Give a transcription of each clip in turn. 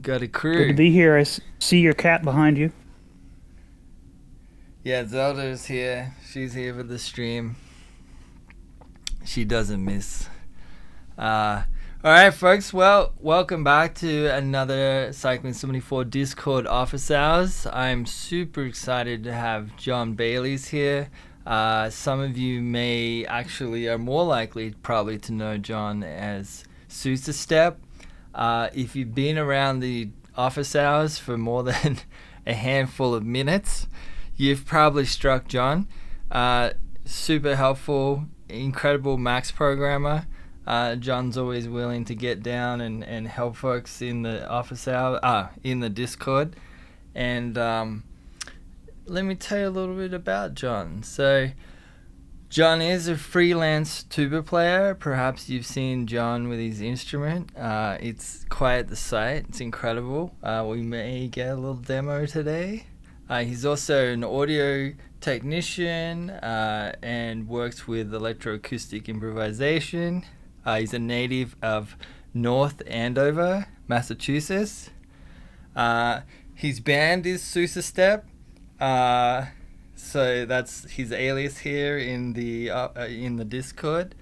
Got a Good to crew. be here. See your cat behind you. Yeah, Zelda's here. She's here for the stream. She doesn't miss. Uh, all right, folks. Well, welcome back to another Cycling 74 Discord office hours. I'm super excited to have John Baylies here. Some of you may actually are more likely probably to know John as Sousastep. If you've been around the office hours for more than a handful of minutes, you've probably struck John. Super helpful, incredible Max programmer. John's always willing to get down and help folks in the office hour, in the Discord. And let me tell you a little bit about John. So, John is a freelance tuba player. Perhaps you've seen John with his instrument. It's quite the sight. It's incredible. We may get a little demo today. He's also an audio technician and works with electroacoustic improvisation. He's a native of North Andover, Massachusetts. His band is Sousastep. So that's his alias here in the Discord,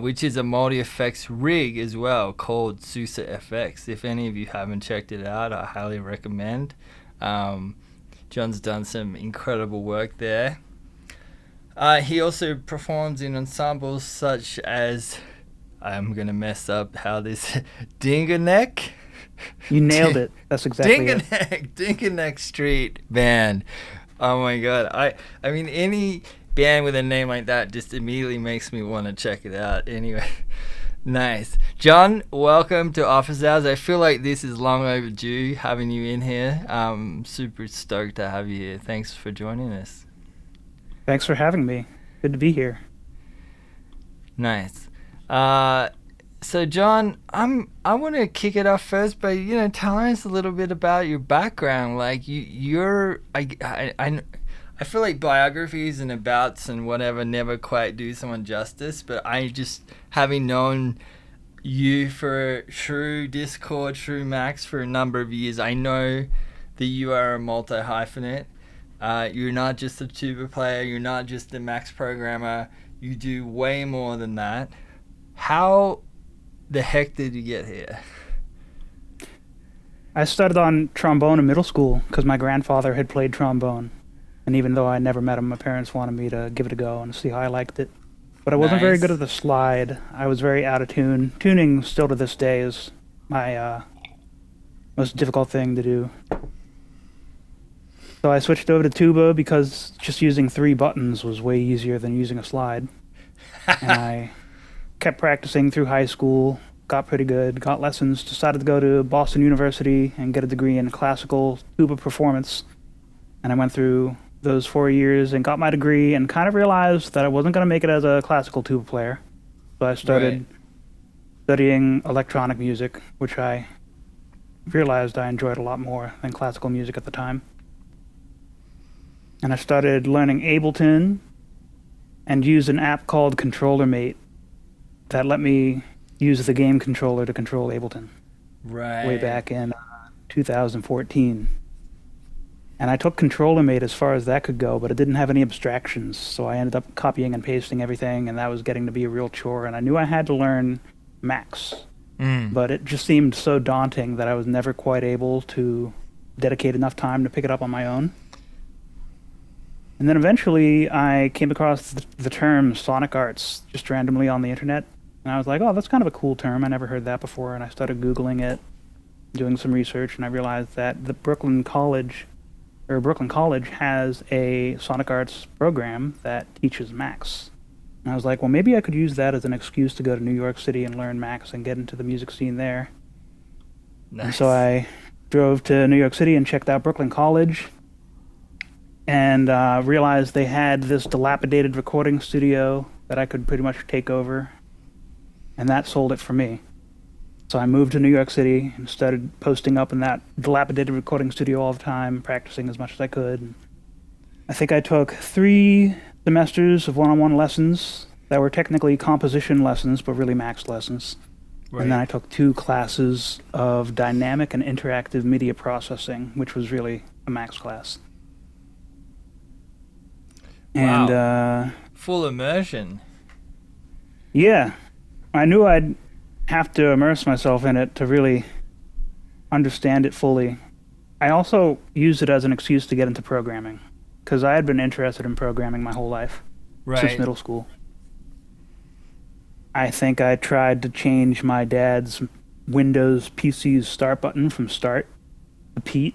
which is a multi effects rig as well called Susa FX. If any of you haven't checked it out, I highly recommend. John's done some incredible work there. He also performs in ensembles such as, I'm gonna mess up how this Dinganeck. You nailed it. That's exactly it. Dinganeck Street Band. Oh my god. I mean any band with a name like that just immediately makes me want to check it out. Anyway. Nice. John, welcome to Office Hours. I feel like this is long overdue having you in here. Super stoked to have you here. Thanks for joining us. Thanks for having me. Good to be here. Nice. So John, I want to kick it off first by telling us a little bit about your background. Like I feel like biographies and abouts and whatever never quite do someone justice. But I just having known you through Discord, through Max for a number of years, I know that you are a multi hyphenate. You're not just a tuba player. You're not just a Max programmer. You do way more than that. How the heck did you get here? I started on trombone in middle school because my grandfather had played trombone. And even though I never met him, my parents wanted me to give it a go and see how I liked it. But I wasn't very good Nice. at the slide. I was very out of tune. Tuning still to this day is my most difficult thing to do. So I switched over to tuba because just using 3 buttons was way easier than using a slide. And I kept practicing through high school, got pretty good, got lessons, decided to go to Boston University and get a degree in classical tuba performance. And I went through those 4 years and got my degree and kind of realized that I wasn't going to make it as a classical tuba player. So I Right. started studying electronic music, which I realized I enjoyed a lot more than classical music at the time. And I started learning Ableton and used an app called Controller Mate that let me use the game controller to control Ableton way Right. back in 2014. And I took Controller Mate as far as that could go, but it didn't have any abstractions, so I ended up copying and pasting everything, and that was getting to be a real chore, and I knew I had to learn Max, Mm. but it just seemed so daunting that I was never quite able to dedicate enough time to pick it up on my own. And then eventually I came across the term Sonic Arts just randomly on the internet. And I was like, oh, that's kind of a cool term. I never heard that before. And I started Googling it, doing some research, and I realized that the Brooklyn College has a Sonic Arts program that teaches Max. And I was like, well, maybe I could use that as an excuse to go to New York City and learn Max and get into the music scene there. And so Nice. I drove to New York City and checked out Brooklyn College and realized they had this dilapidated recording studio that I could pretty much take over, and that sold it for me. So I moved to New York City and started posting up in that dilapidated recording studio all the time, practicing as much as I could. I think I took 3 semesters of one-on-one lessons that were technically composition lessons, but really Max lessons. And then I Right. took 2 classes of dynamic and interactive media processing, which was really a max class. And Wow. Full immersion. yeah, I knew I'd have to immerse myself in it to really understand it fully. I also used it as an excuse to get into programming because I had been interested in programming my whole life since Right. middle school. I think I tried to change my dad's Windows PC's start button from start to Pete,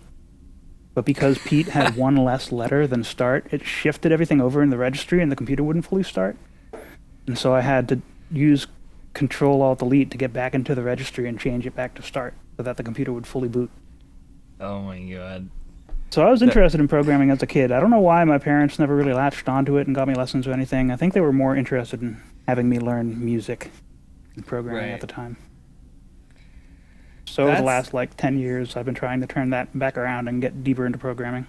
but because Pete had one less letter than start, it shifted everything over in the registry and the computer wouldn't fully start. And so I had to use Control Alt Delete to get back into the registry and change it back to start so that the computer would fully boot. Oh my god. So I was That, interested in programming as a kid. I don't know why my parents never really latched onto it and got me lessons or anything. I think they were more interested in having me learn music and programming at right. the time. So the That's last like 10 years I've been trying to turn that back around and get deeper into programming.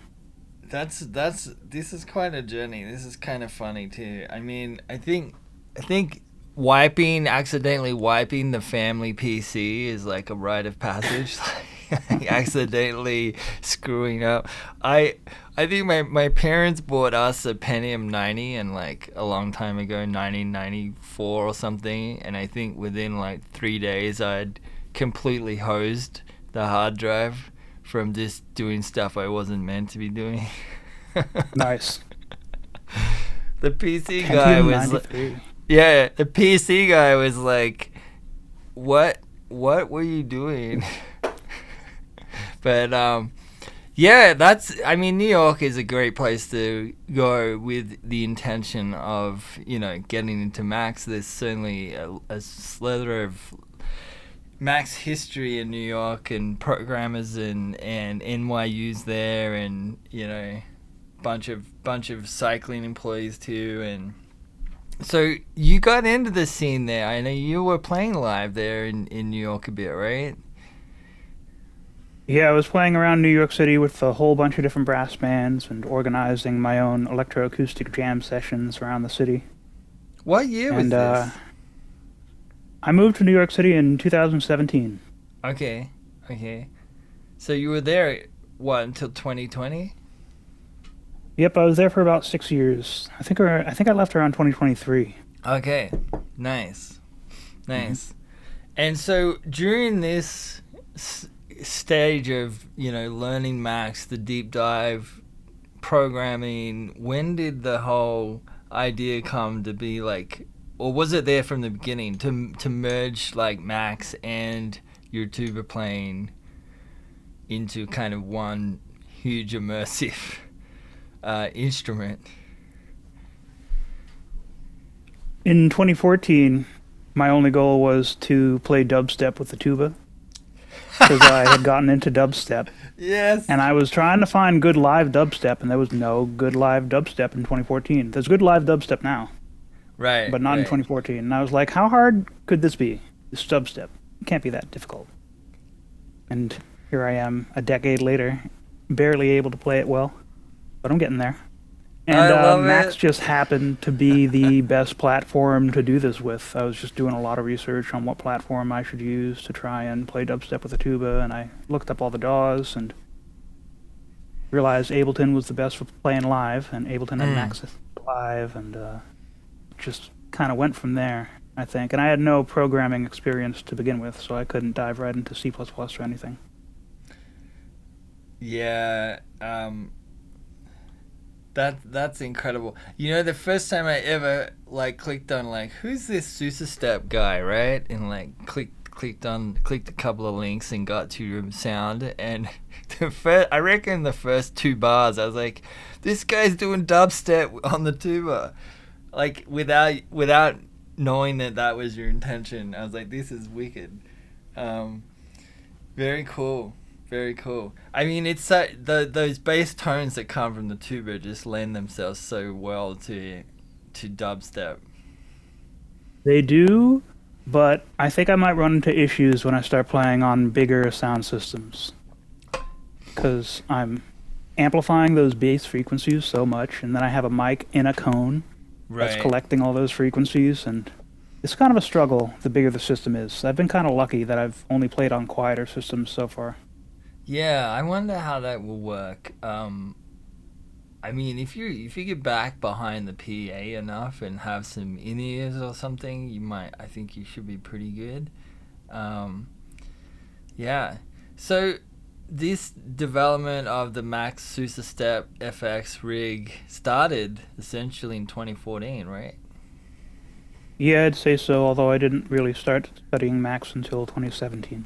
that's this is quite a journey. This is kind of funny too. I mean, I think wiping accidentally wiping the family PC is like a rite of passage. Like accidentally screwing up. I think my parents bought us a Pentium 90 and like a long time ago, 1994 or something, and I think within like 3 days I'd completely hosed the hard drive from just doing stuff I wasn't meant to be doing. Nice. The PC guy Pentium was 93. yeah, the PC guy was like, what were you doing?" But yeah, I mean, New York is a great place to go with the intention of, getting into Macs. There's certainly a slither of Macs history in New York and programmers and NYU's there, and bunch of cycling employees too. And so you got into the scene there. I know you were playing live there in New York a bit, right? Yeah, I was playing around New York City with a whole bunch of different brass bands and organizing my own electroacoustic jam sessions around the city. What year was And this? I moved to New York City in 2017. Okay, okay. So you were there, what, until 2020? Yep, I was there for about 6 years. I think I left around 2023. Okay, nice, nice. And so during this stage of learning Max, the deep dive programming, when did the whole idea come to be like, or was it there from the beginning to merge like Max and your tuba playing into kind of one huge immersive instrument? In 2014, my only goal was to play dubstep with the tuba because I had gotten into dubstep. Yes. And I was trying to find good live dubstep, and there was no good live dubstep in 2014. There's good live dubstep now, Right, but not in right. 2014. And I was like, how hard could this be? This dubstep. It can't be that difficult. And here I am, a decade later, barely able to play it well, but I'm getting there. And I love Max it. just happened to be the best platform to do this with. I was just doing a lot of research on what platform I should use to try and play dubstep with a tuba, and I looked up all the DAWs and realized Ableton was the best for playing live, and Ableton had Max live, and just kind of went from there, I think. And I had no programming experience to begin with, so I couldn't dive right into C++ or anything. Yeah, that's incredible. The first time I ever like clicked on like who's this Sousastep guy, right? And like clicked a couple of links and got to your sound, and I reckon the first 2 bars I was like, this guy's doing dubstep on the tuba, like without knowing that was your intention. I was like, this is wicked. Very cool. Very cool. I mean, it's those bass tones that come from the tuba just lend themselves so well to dubstep. They do, but I think I might run into issues when I start playing on bigger sound systems, because I'm amplifying those bass frequencies so much, and then I have a mic in a cone that's Right. collecting all those frequencies, and It's kind of a struggle the bigger the system is. I've been kind of lucky that I've only played on quieter systems so far. Yeah, I wonder how that will work. I mean, if you get back behind the PA enough and have some in ears or something, you might. I think you should be pretty good. Um, yeah. So this development of the Max Sousastep FX rig started essentially in 2014, right? Yeah, I'd say so, although I didn't really start studying Max until 2017.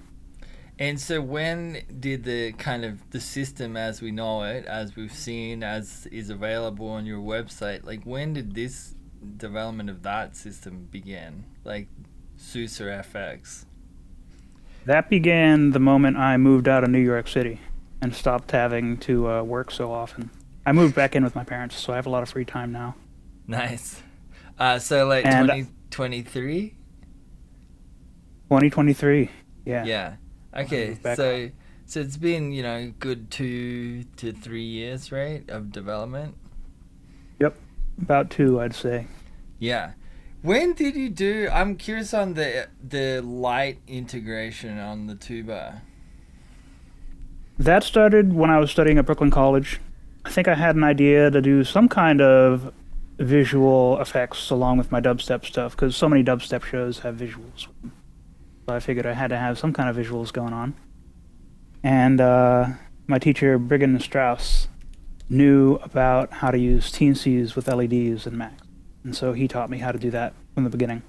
And so when did the kind of the system as we know it, as we've seen, as is available on your website, like when did this development of that system begin? Like Susa FX. That began the moment I moved out of New York City and stopped having to work so often. I moved back in with my parents, so I have a lot of free time now. Nice. So like And 2023? 2023, yeah. Yeah. I Okay. moved back So it's been, good 2 to 3 years, right, of development. Yep, about two, I'd say. Yeah. When did you do? I'm curious on the light integration on the tuba. That started when I was studying at Brooklyn College. I think I had an idea to do some kind of visual effects along with my dubstep stuff, because so many dubstep shows have visuals. So I figured I had to have some kind of visuals going on. And my teacher, Brigham Strauss, knew about how to use teensies with LEDs and Max. And so he taught me how to do that from the beginning.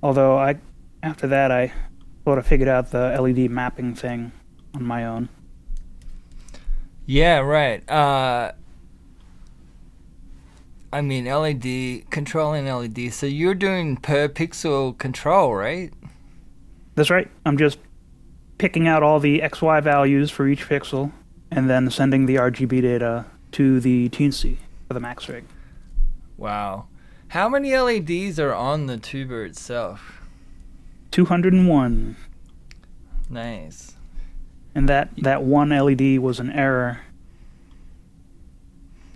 Although after that, I sort of figured out the LED mapping thing on my own. Yeah, right. I mean, LED, controlling LED. So you're doing per pixel control, right? That's right. I'm just picking out all the XY values for each pixel and then sending the RGB data to the teensy for the Max rig. Wow. How many LEDs are on the tuba itself? 201. Nice. And that one LED was an error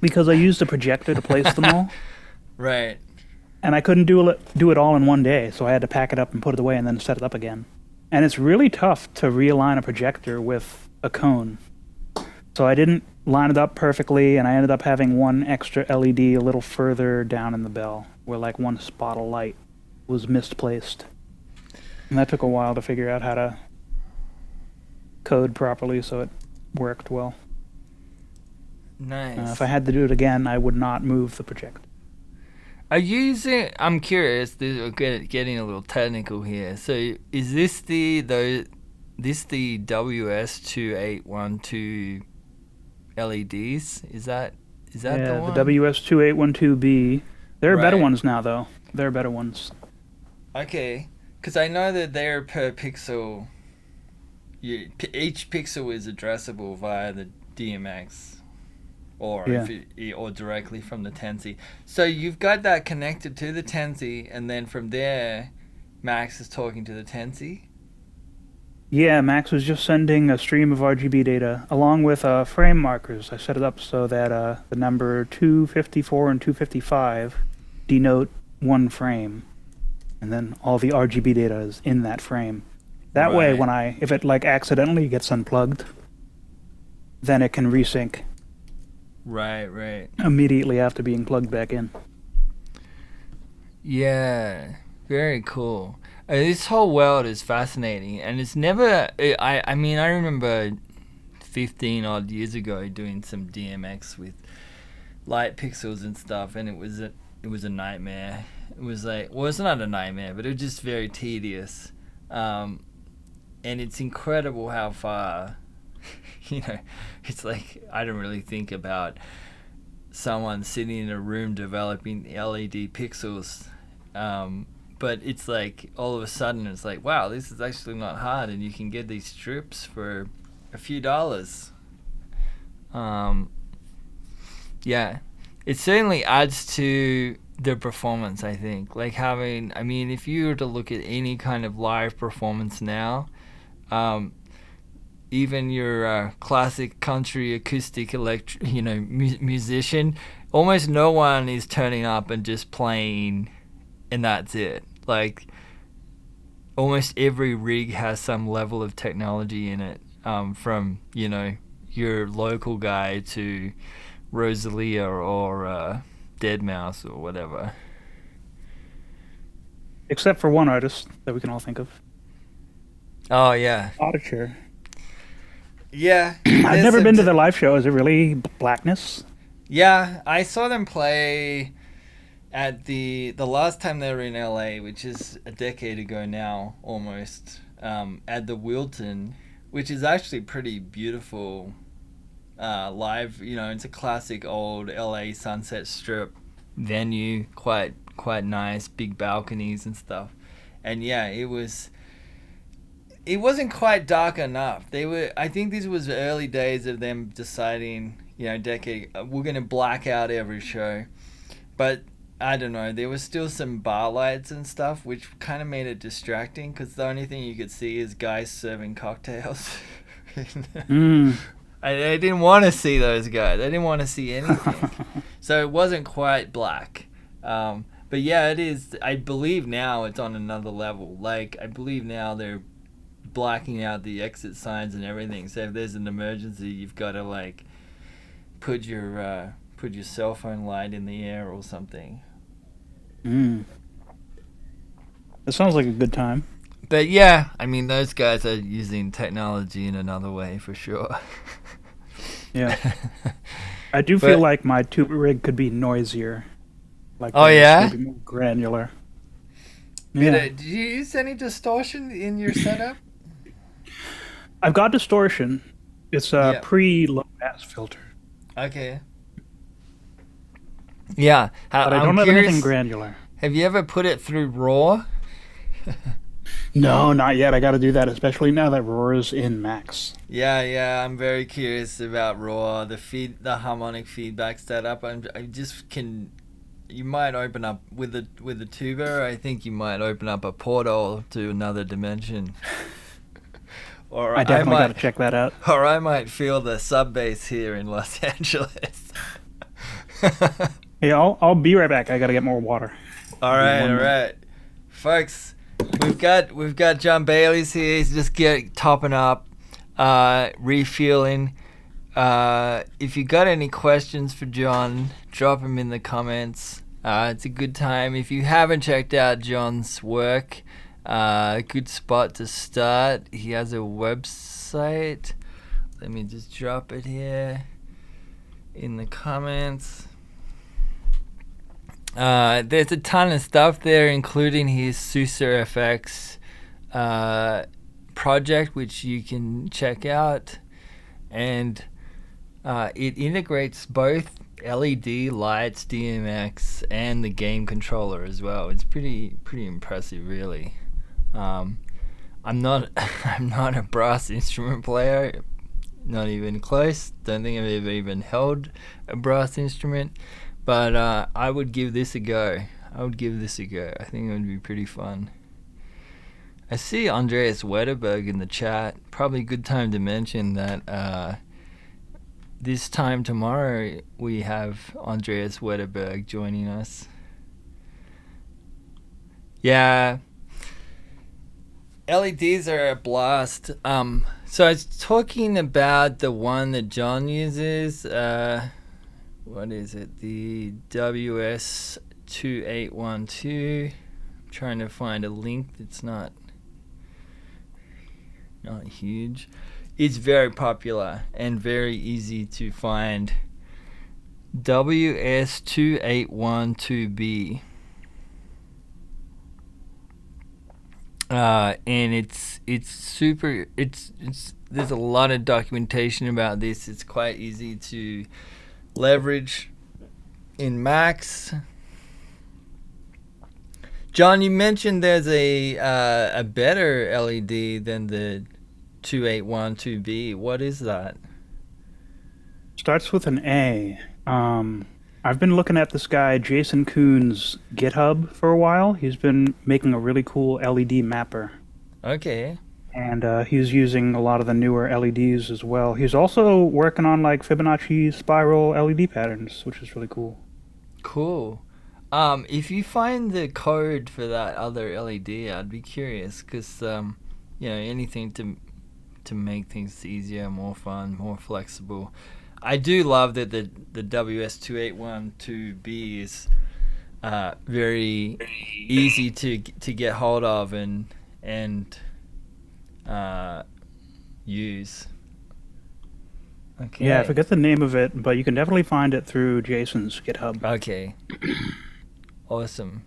because I used a projector to place them all, Right. and I couldn't do it all in one day, so I had to pack it up and put it away and then set it up again. And it's really tough to realign a projector with a cone. So I didn't line it up perfectly, and I ended up having one extra LED a little further down in the bell, where like one spot of light was misplaced. And that took a while to figure out how to code properly so it worked well. Nice. If I had to do it again, I would not move the projector. Are you using? I'm curious. We're getting a little technical here. So is this the WS2812 LEDs? Is that the one? The WS2812B. There are better Right. ones now, though. There are better ones. Okay, because I know that they're per pixel. Each pixel is addressable via the DMX, or Yeah. or directly from the Tensi. So you've got that connected to the Tensi, and then from there, Max is talking to the Tensi. Yeah, Max was just sending a stream of RGB data along with frame markers. I set it up so that the number 254 and 255 denote one frame, and then all the RGB data is in that frame. That way, Right. if it like accidentally gets unplugged, then it can resync Right. immediately after being plugged back in. Yeah, very cool. This whole world is fascinating, and it's never. I mean, I remember 15 odd years ago doing some DMX with light pixels and stuff, and it was a nightmare. It was like, well, it's not a nightmare, but it was just very tedious. And it's incredible how far, it's like I don't really think about someone sitting in a room developing LED pixels. But it's like all of a sudden it's like, wow, this is actually not hard, and you can get these strips for a few dollars. Yeah, it certainly adds to the performance, I think. Like if you were to look at any kind of live performance now, even your classic country acoustic musician, almost no one is turning up and just playing, and that's it. like almost every rig has some level of technology in it, from your local guy to Rosalia or Deadmau5 or whatever. Except for one artist that we can all think of. Oh yeah, Auditure. yeah. I've never been to their live show. Is it really Blackness? Yeah, I saw them play at the last time they were in LA, which is a decade ago now, almost. At the Wilton, which is actually pretty beautiful. Live, it's a classic old LA Sunset Strip venue, quite nice, big balconies and stuff. And yeah, it wasn't quite dark enough. I think this was the early days of them deciding, decade, we're going to black out every show. But I don't know, there was still some bar lights and stuff, which kind of made it distracting, because the only thing you could see is guys serving cocktails. I didn't want to see those guys. I didn't want to see anything. So it wasn't quite black. But yeah, it is. I believe now it's on another level. Like, I believe now they're blacking out the exit signs and everything. So if there's an emergency, you've got to, like, put your cell phone light in the air or something. That sounds like a good time. But yeah, I mean, those guys are using technology in another way for sure. Yeah. I do feel like my tuba rig could be noisier. Like, oh yeah? Maybe more granular. Yeah. Did you use any distortion in your setup? I've got distortion. It's a pre-low pass filter. Okay. Yeah. But I don't have anything granular. Have you ever put it through RAW? No, not yet. I got to do that, especially now that RAW is in Max. Yeah. I'm very curious about RAW, the harmonic feedback setup. You might open up with the tuba. I think you might open up a portal to another dimension. Or I definitely got to check that out. Or I might feel the sub bass here in Los Angeles. Hey, I'll be right back. I got to get more water. All right, folks. We've got John Baylies here. He's just topping up, refueling. If you got any questions for John, drop them in the comments. It's a good time. If you haven't checked out John's work, good spot to start. He has a website. Let me just drop it here in the comments. There's a ton of stuff there, including his Susa FX project, which you can check out. And it integrates both LED lights, DMX, and the game controller as well. It's pretty impressive, really. I'm not a brass instrument player, not even close. Don't think I've ever even held a brass instrument, but I would give this a go. I think it would be pretty fun. I see Andreas Wetterberg in the chat. Probably a good time to mention that this time tomorrow we have Andreas Wetterberg joining us. Yeah. LEDs are a blast. So I was talking about the one that John uses. What is it? The WS2812. I'm trying to find a link that's not huge. It's very popular and very easy to find. WS2812B. And it's super. It's there's a lot of documentation about this. It's quite easy to leverage in Max. John, you mentioned there's a better LED than the 2812B. What is that? Starts with an A. I've been looking at this guy Jason Kuhn's GitHub for a while. He's been making a really cool LED mapper. Okay. And he's using a lot of the newer LEDs as well. He's also working on like Fibonacci spiral LED patterns, which is really cool. Cool. If you find the code for that other LED, I'd be curious because anything to make things easier, more fun, more flexible. I do love that the WS2812B is very easy to get hold of and use. Okay. Yeah, I forget the name of it, but you can definitely find it through Jason's GitHub. Okay. Awesome.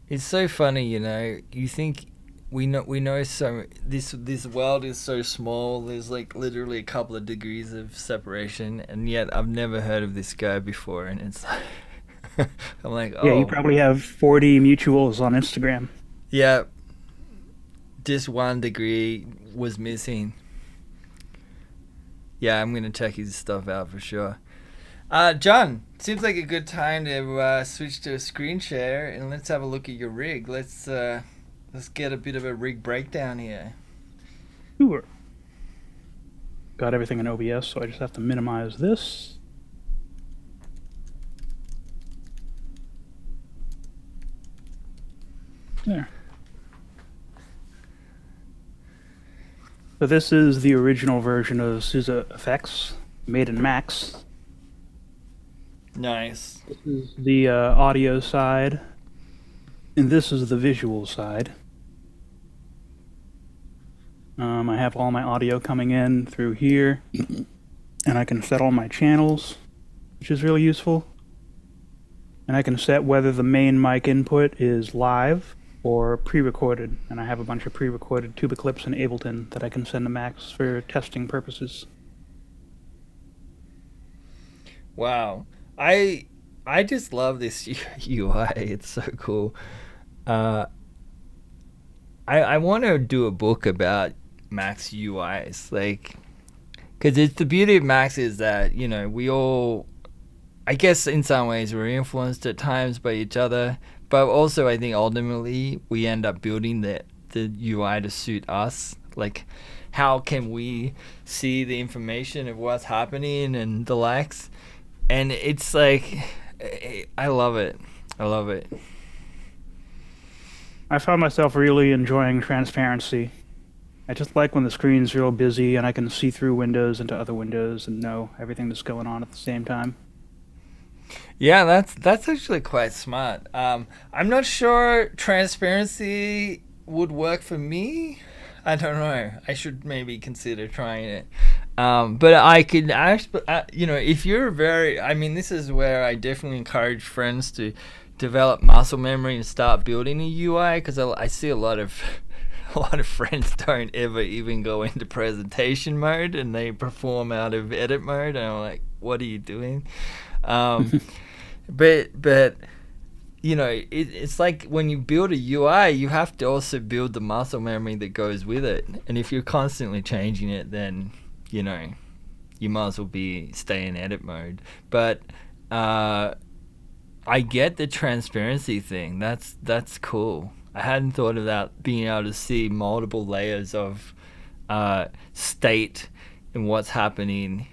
It's so funny, you think we know so this world is so small. There's like literally a couple of degrees of separation, and yet I've never heard of this guy before, and it's like I'm like, oh Yeah, you probably have 40 mutuals on Instagram. yeah, just 1 degree was missing. Yeah, I'm gonna check his stuff out for sure. John, seems like a good time to switch to a screen share and let's have a look at your rig. Let's get a bit of a rig breakdown here. Sure. Got everything in OBS, so I just have to minimize this. There. So this is the original version of Susa FX, made in Max. Nice. This is the audio side, and this is the visual side. I have all my audio coming in through here, and I can set all my channels, which is really useful. And I can set whether the main mic input is live or pre-recorded, and I have a bunch of pre-recorded Tuba clips in Ableton that I can send to Max for testing purposes. Wow. I just love this UI. It's so cool. I want to do a book about Max UIs, like, because it's the beauty of Max is that we all, I guess in some ways we're influenced at times by each other, but also I think ultimately we end up building the UI to suit us. Like, how can we see the information of what's happening and the likes? And it's like, I love it. I love it. I found myself really enjoying transparency. I just like when the screen's real busy and I can see through windows into other windows and know everything that's going on at the same time. Yeah, that's actually quite smart. I'm not sure transparency would work for me. I don't know. I should maybe consider trying it. But I could actually, if you're this is where I definitely encourage friends to develop muscle memory and start building a UI, because I see a lot of friends don't ever even go into presentation mode and they perform out of edit mode, and I'm like, what are you doing? But it's like when you build a UI, you have to also build the muscle memory that goes with it. And if you're constantly changing it, then you might as well stay in edit mode. But I get the transparency thing. That's cool. I hadn't thought of that, being able to see multiple layers of state and what's happening.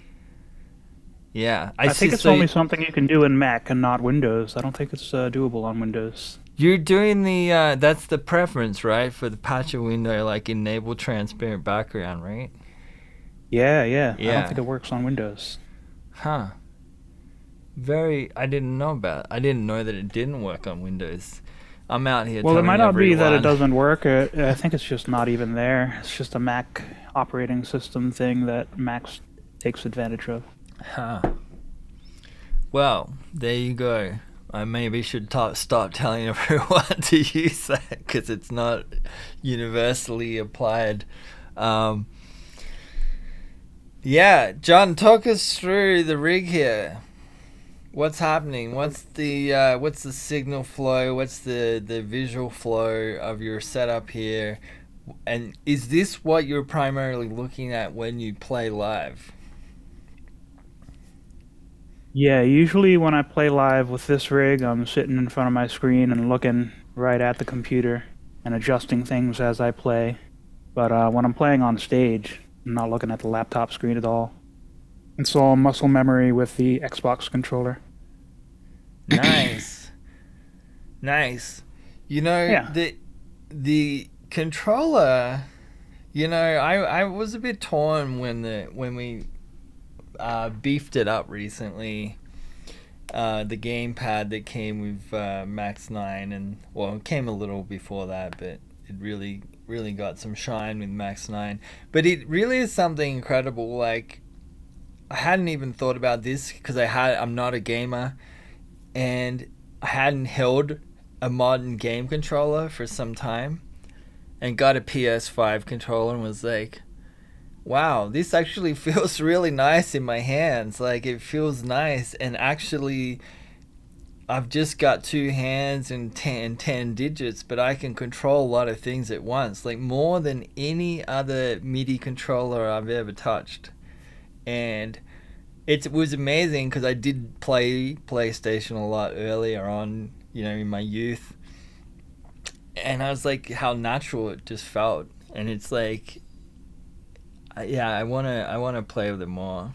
Yeah, I think it's only something you can do in Mac and not Windows. I don't think it's doable on Windows. You're doing that's the preference, right? For the patcher window, like enable transparent background, right? Yeah. I don't think it works on Windows. Huh. I didn't know that it didn't work on Windows. I'm out here. Well, it might not be that it doesn't work. I think it's just not even there. It's just a Mac operating system thing that Mac takes advantage of. Huh. Well, there you go. I maybe should stop telling everyone to use that, because it's not universally applied. Yeah, John, talk us through the rig here. What's happening? What's the signal flow? What's the visual flow of your setup here? And is this what you're primarily looking at when you play live? Yeah, usually when I play live with this rig, I'm sitting in front of my screen and looking right at the computer and adjusting things as I play. But when I'm playing on stage, I'm not looking at the laptop screen at all. It's all muscle memory with the Xbox controller. Nice. Nice. You know, Yeah. the controller, I was a bit torn when we beefed it up recently. The gamepad that came with Max 9, and well, it came a little before that, but it really got some shine with Max 9. But it really is something incredible. Like, I hadn't even thought about this because I'm not a gamer, and I hadn't held a modern game controller for some time, and got a PS5 controller and was like, wow, this actually feels really nice in my hands. Like, it feels nice, and actually I've just got two hands and 10 digits, but I can control a lot of things at once, like more than any other MIDI controller I've ever touched. And it was amazing because I did play PlayStation a lot earlier on, in my youth. And I was like, how natural it just felt. And it's like, yeah, I wanna play with it more.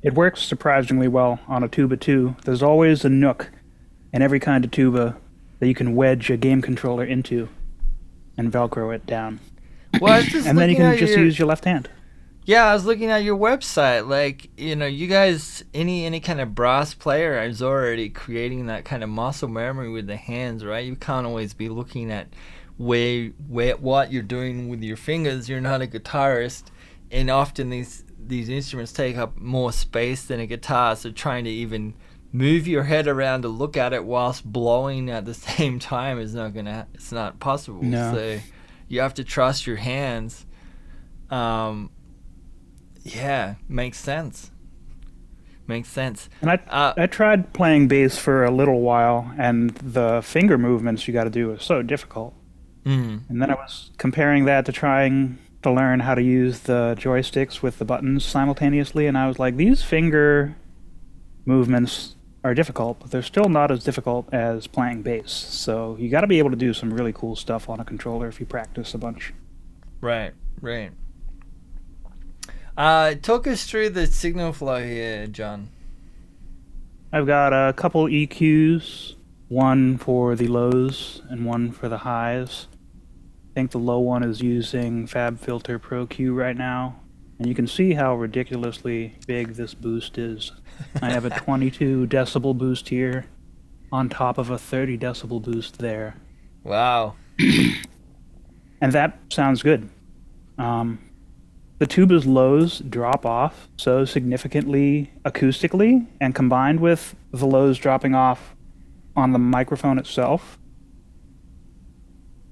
It works surprisingly well on a tuba too. There's always a nook in every kind of tuba that you can wedge a game controller into and Velcro it down. Well, I was just And then you looking can at just your use your left hand. Yeah, I was looking at your website. Like, you guys, any kind of brass player is already creating that kind of muscle memory with the hands, right? You can't always be looking at where what you're doing with your fingers. You're not a guitarist, and often these instruments take up more space than a guitar. So trying to even move your head around to look at it whilst blowing at the same time it's not possible. No. So you have to trust your hands. Yeah, makes sense. Makes sense. And I tried playing bass for a little while, and the finger movements you got to do are so difficult. Mm. And then I was comparing that to trying to learn how to use the joysticks with the buttons simultaneously, and I was like, these finger movements are difficult, but they're still not as difficult as playing bass. So you got to be able to do some really cool stuff on a controller if you practice a bunch. Right, right. Talk us through the signal flow here, John. I've got a couple EQs, one for the lows and one for the highs. I think the low one is using FabFilter Pro Q right now, and you can see how ridiculously big this boost is. I have a 22 decibel boost here on top of a 30 decibel boost there. Wow. And that sounds good. The tuba's lows drop off so significantly acoustically, and combined with the lows dropping off on the microphone itself,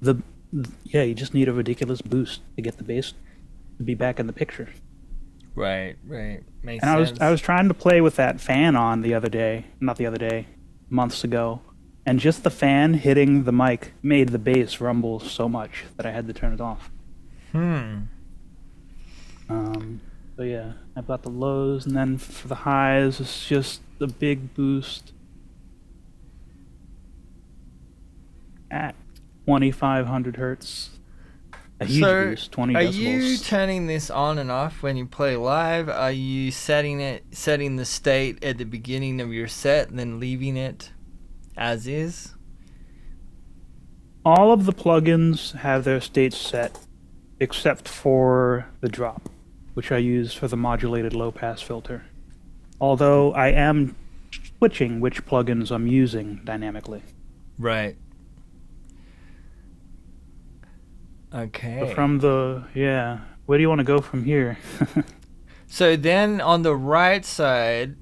you just need a ridiculous boost to get the bass to be back in the picture. Right, right. Makes And sense. I was trying to play with that fan on months ago, and just the fan hitting the mic made the bass rumble so much that I had to turn it off. So yeah, I've got the lows, and then for the highs, it's just the big boost at 2,500 hertz. A huge boost, 20 are decibels. you turning this on and off when you play live? Are you setting the state at the beginning of your set and then leaving it as is? All of the plugins have their states set, except for the drop, which I use for the modulated low-pass filter. Although I am switching which plugins I'm using dynamically. Right. Okay. So where do you want to go from here? So then on the right side,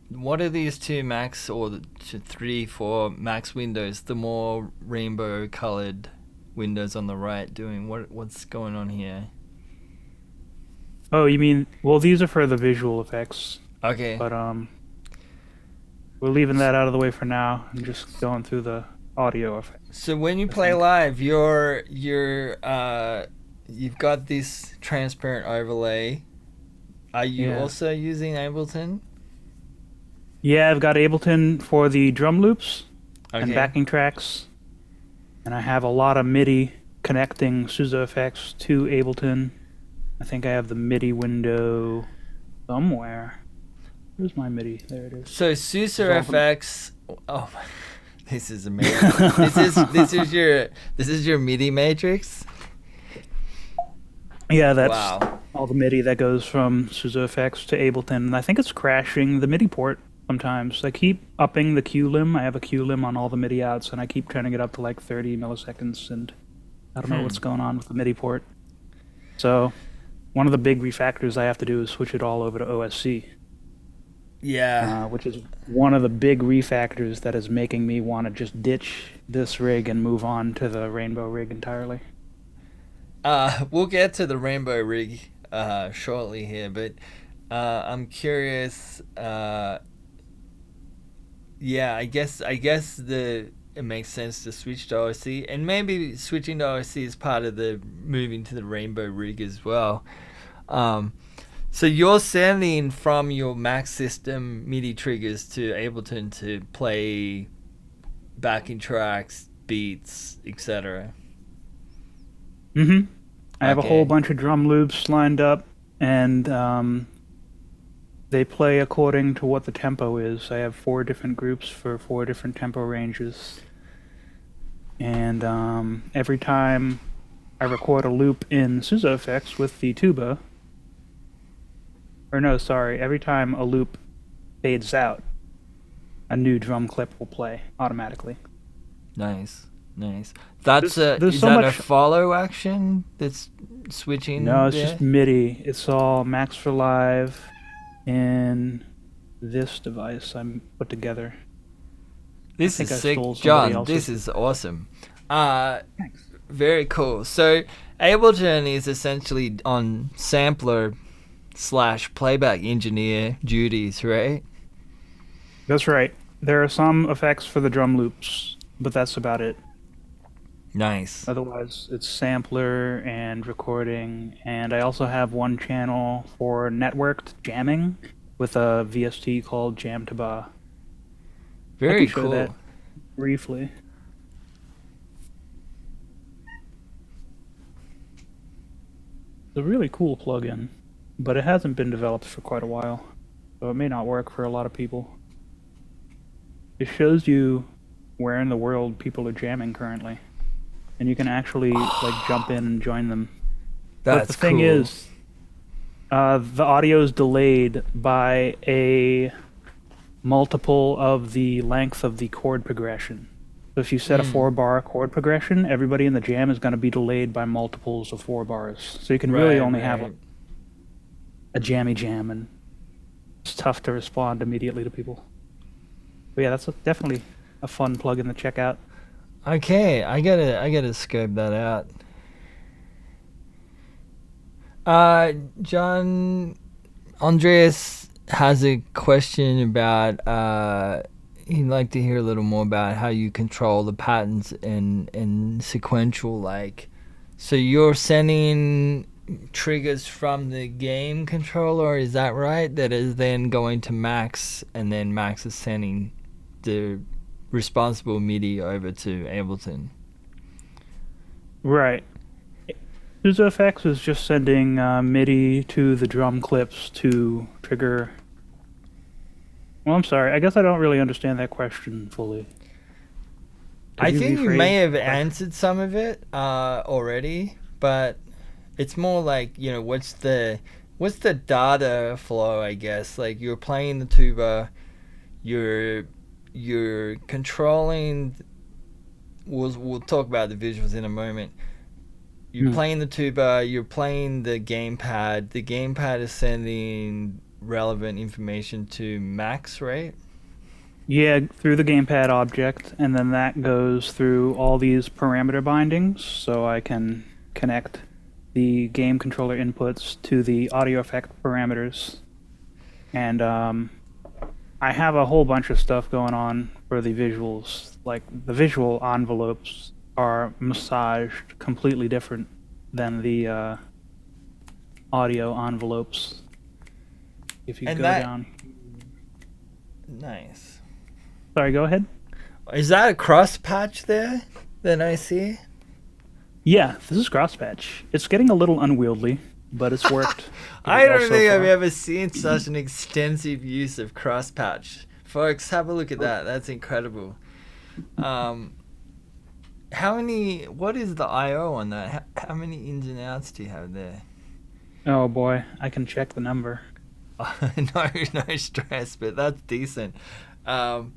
what are these two max or the 3, 4 max windows, the more rainbow colored windows on the right doing? What's going on here? Oh, you mean, well, these are for the visual effects, Okay. but we're leaving that out of the way for now and just going through the audio effects. So when you play live, you've got this transparent overlay. Are you also using Ableton? Yeah, I've got Ableton for the drum loops and Okay. backing tracks, and I have a lot of MIDI connecting Susa FX to Ableton. I think I have the MIDI window somewhere. Where's my MIDI? There it is. So Susa FX. Oh, this is amazing. this is your MIDI matrix. Yeah, that's Wow. all the MIDI that goes from Susa FX to Ableton. And I think it's crashing the MIDI port sometimes. I keep upping the Q lim. I have a Q lim on all the MIDI outs, and I keep turning it up to like 30 milliseconds, and I don't know what's going on with the MIDI port. So one of the big refactors I have to do is switch it all over to OSC. Yeah. Which is one of the big refactors that is making me want to just ditch this rig and move on to the Rainbow rig entirely. We'll get to the Rainbow rig shortly here, but I'm curious. Yeah, I guess it makes sense to switch to OSC, and maybe switching to OSC is part of the moving to the Rainbow rig as well. So you're sending from your Mac system MIDI triggers to Ableton to play backing tracks, beats, etc. Mm-hmm. I have a Okay. whole bunch of drum loops lined up, and they play according to what the tempo is. I have 4 different groups for 4 different tempo ranges. And every time I record a loop in Susa FX with the tuba, every time a loop fades out, a new drum clip will play automatically. Nice. That's There's is so that a much- follow action that's switching? No, it's there? just MIDI. It's all Max for Live in this device I'm put together. This think is I sick, stole somebody John. This else's. is awesome. Very cool. So Ableton is essentially on sampler / playback engineer duties, right? That's right. There are some effects for the drum loops, but that's about it. Nice. Otherwise, it's sampler and recording, and I also have one channel for networked jamming with a VST called Jam Tuba. Very show cool. that. Briefly. It's a really cool plugin, but it hasn't been developed for quite a while, so it may not work for a lot of people. It shows you where in the world people are jamming currently, and you can actually like jump in and join them. That's But the thing cool. is, the audio is delayed by a multiple of the length of the chord progression. So if you set a 4-bar chord progression, everybody in the jam is going to be delayed by multiples of 4 bars. So you can really only have a jammy jam, and it's tough to respond immediately to people. But yeah, that's definitely a fun plugin to check out. Okay, I gotta scope that out. John Andreas has a question about he'd like to hear a little more about how you control the patterns and sequential, like, so you're sending triggers from the game controller, is that right? That is then going to Max, and then Max is sending the responsible MIDI over to Ableton. Right. Susa FX is just sending MIDI to the drum clips to trigger. Well, I'm sorry. I guess I don't really understand that question fully. I think you may have rephrase? answered some of it already, but it's more like, you know, what's the data flow, I guess. Like, you're playing the tuba, you're controlling. We'll talk about the visuals in a moment. You're playing the tuba, you're playing the gamepad. The gamepad is sending relevant information to Max, right? Yeah, through the gamepad object, and then that goes through all these parameter bindings, so I can connect the game controller inputs to the audio effect parameters. And I have a whole bunch of stuff going on for the visuals. Like, the visual envelopes are massaged completely different than the audio envelopes. If you And go that- down... Nice. Sorry, go ahead. Is that a cross patch there that I see? Yeah, this is Crosspatch. It's getting a little unwieldy, but it's worked. I well don't so think I've far. ever seen such an extensive use of cross-patch. Folks, have a look at that. That's incredible. What is the I/O on that? How many ins and outs do you have there? Oh boy, I can check the number. No stress, but that's decent. Um,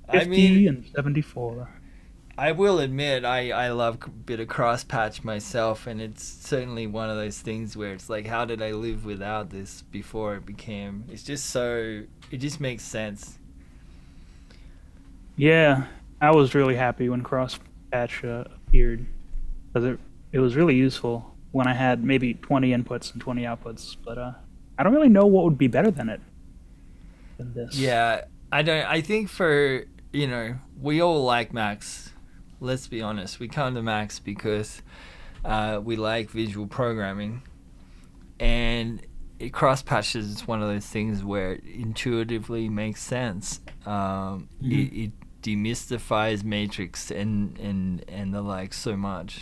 I 50 mean, and 74. I will admit I love a bit of cross patch myself, and it's certainly one of those things where it's like, how did I live without this before it became? It just makes sense. Yeah, I was really happy when cross patch appeared because it was really useful when I had maybe 20 inputs and 20 outputs. But I don't really know what would be better than this. Yeah, I don't. I think for we all like Max. Let's be honest. We come to Max because we like visual programming, and cross patches is one of those things where it intuitively makes sense. It demystifies Matrix and the like so much.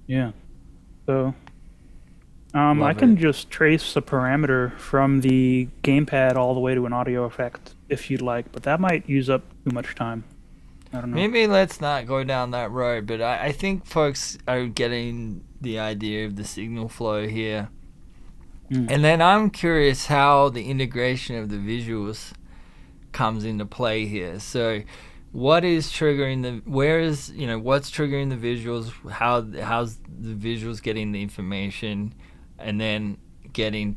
Yeah. So I Love can it. just trace a parameter from the gamepad all the way to an audio effect if you'd like, but that might use up too much time. I don't know. Maybe let's not go down that road, but I think folks are getting the idea of the signal flow here. Mm. And then I'm curious how the integration of the visuals comes into play here. So what's triggering the visuals, how's the visuals getting the information, and then getting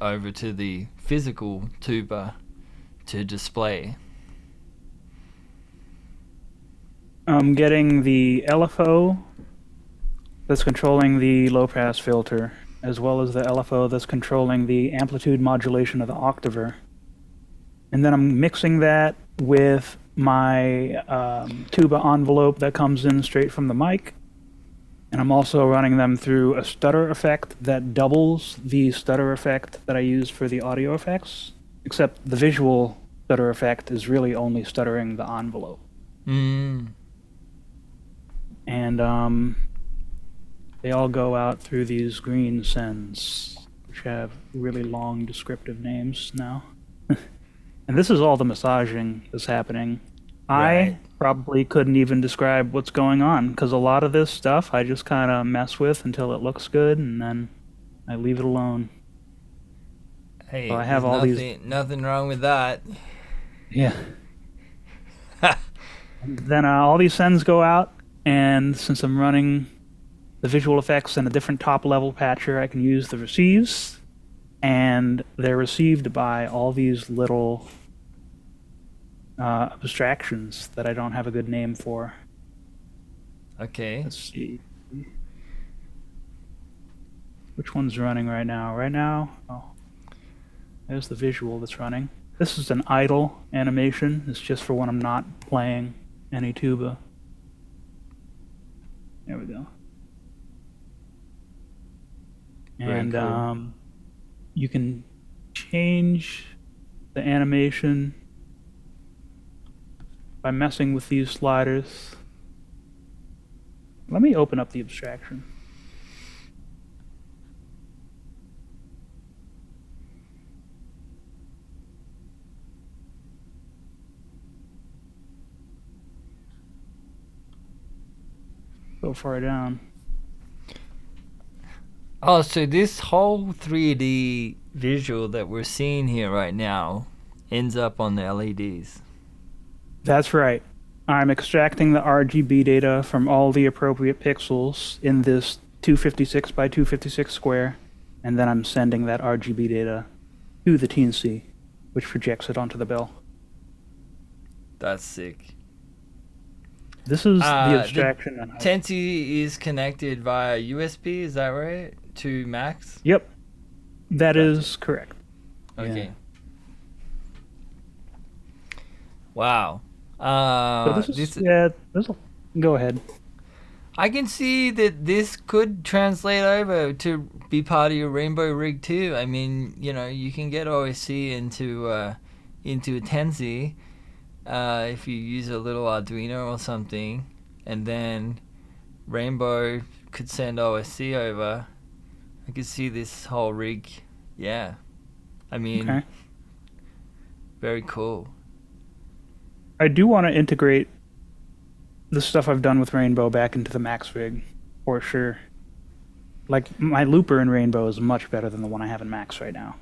over to the physical tuba to display. I'm getting the LFO that's controlling the low pass filter, as well as the LFO that's controlling the amplitude modulation of the octaver. And then I'm mixing that with my tuba envelope that comes in straight from the mic. And I'm also running them through a stutter effect that doubles the stutter effect that I use for the audio effects, except the visual stutter effect is really only stuttering the envelope. And they all go out through these green sends, which have really long descriptive names now. And this is all the massaging that's happening. Right. I probably couldn't even describe what's going on, because a lot of this stuff I just kind of mess with until it looks good, and then I leave it alone. Hey, So I there's have all nothing wrong with that. Yeah. Then all these sends go out, and since I'm running the visual effects in a different top level patcher, I can use the receives, and they're received by all these little abstractions that I don't have a good name for. Okay. Let's see. Which one's running right now? Right now, oh, there's the visual that's running. This is an idle animation. It's just for when I'm not playing any tuba. There we go. Very And cool. you can change the animation by messing with these sliders. Let me open up the abstraction. Go far down. Oh, so this whole 3D visual that we're seeing here right now ends up on the LEDs. That's right. I'm extracting the RGB data from all the appropriate pixels in this 256 by 256 square, and then I'm sending that RGB data to the TNC, which projects it onto the bell. That's sick. This is the The abstraction. Tensi is connected via USB, is that right? To Max? Yep, that Gotcha. is correct. Okay. Yeah. Wow. So go ahead. I can see that this could translate over to be part of your Rainbow rig too. I mean, you can get OSC into a Tensi if you use a little Arduino or something, and then Rainbow could send OSC over, I could see this whole rig. Yeah. I mean, Okay. very cool. I do want to integrate the stuff I've done with Rainbow back into the Max rig, for sure. Like, my looper in Rainbow is much better than the one I have in Max right now.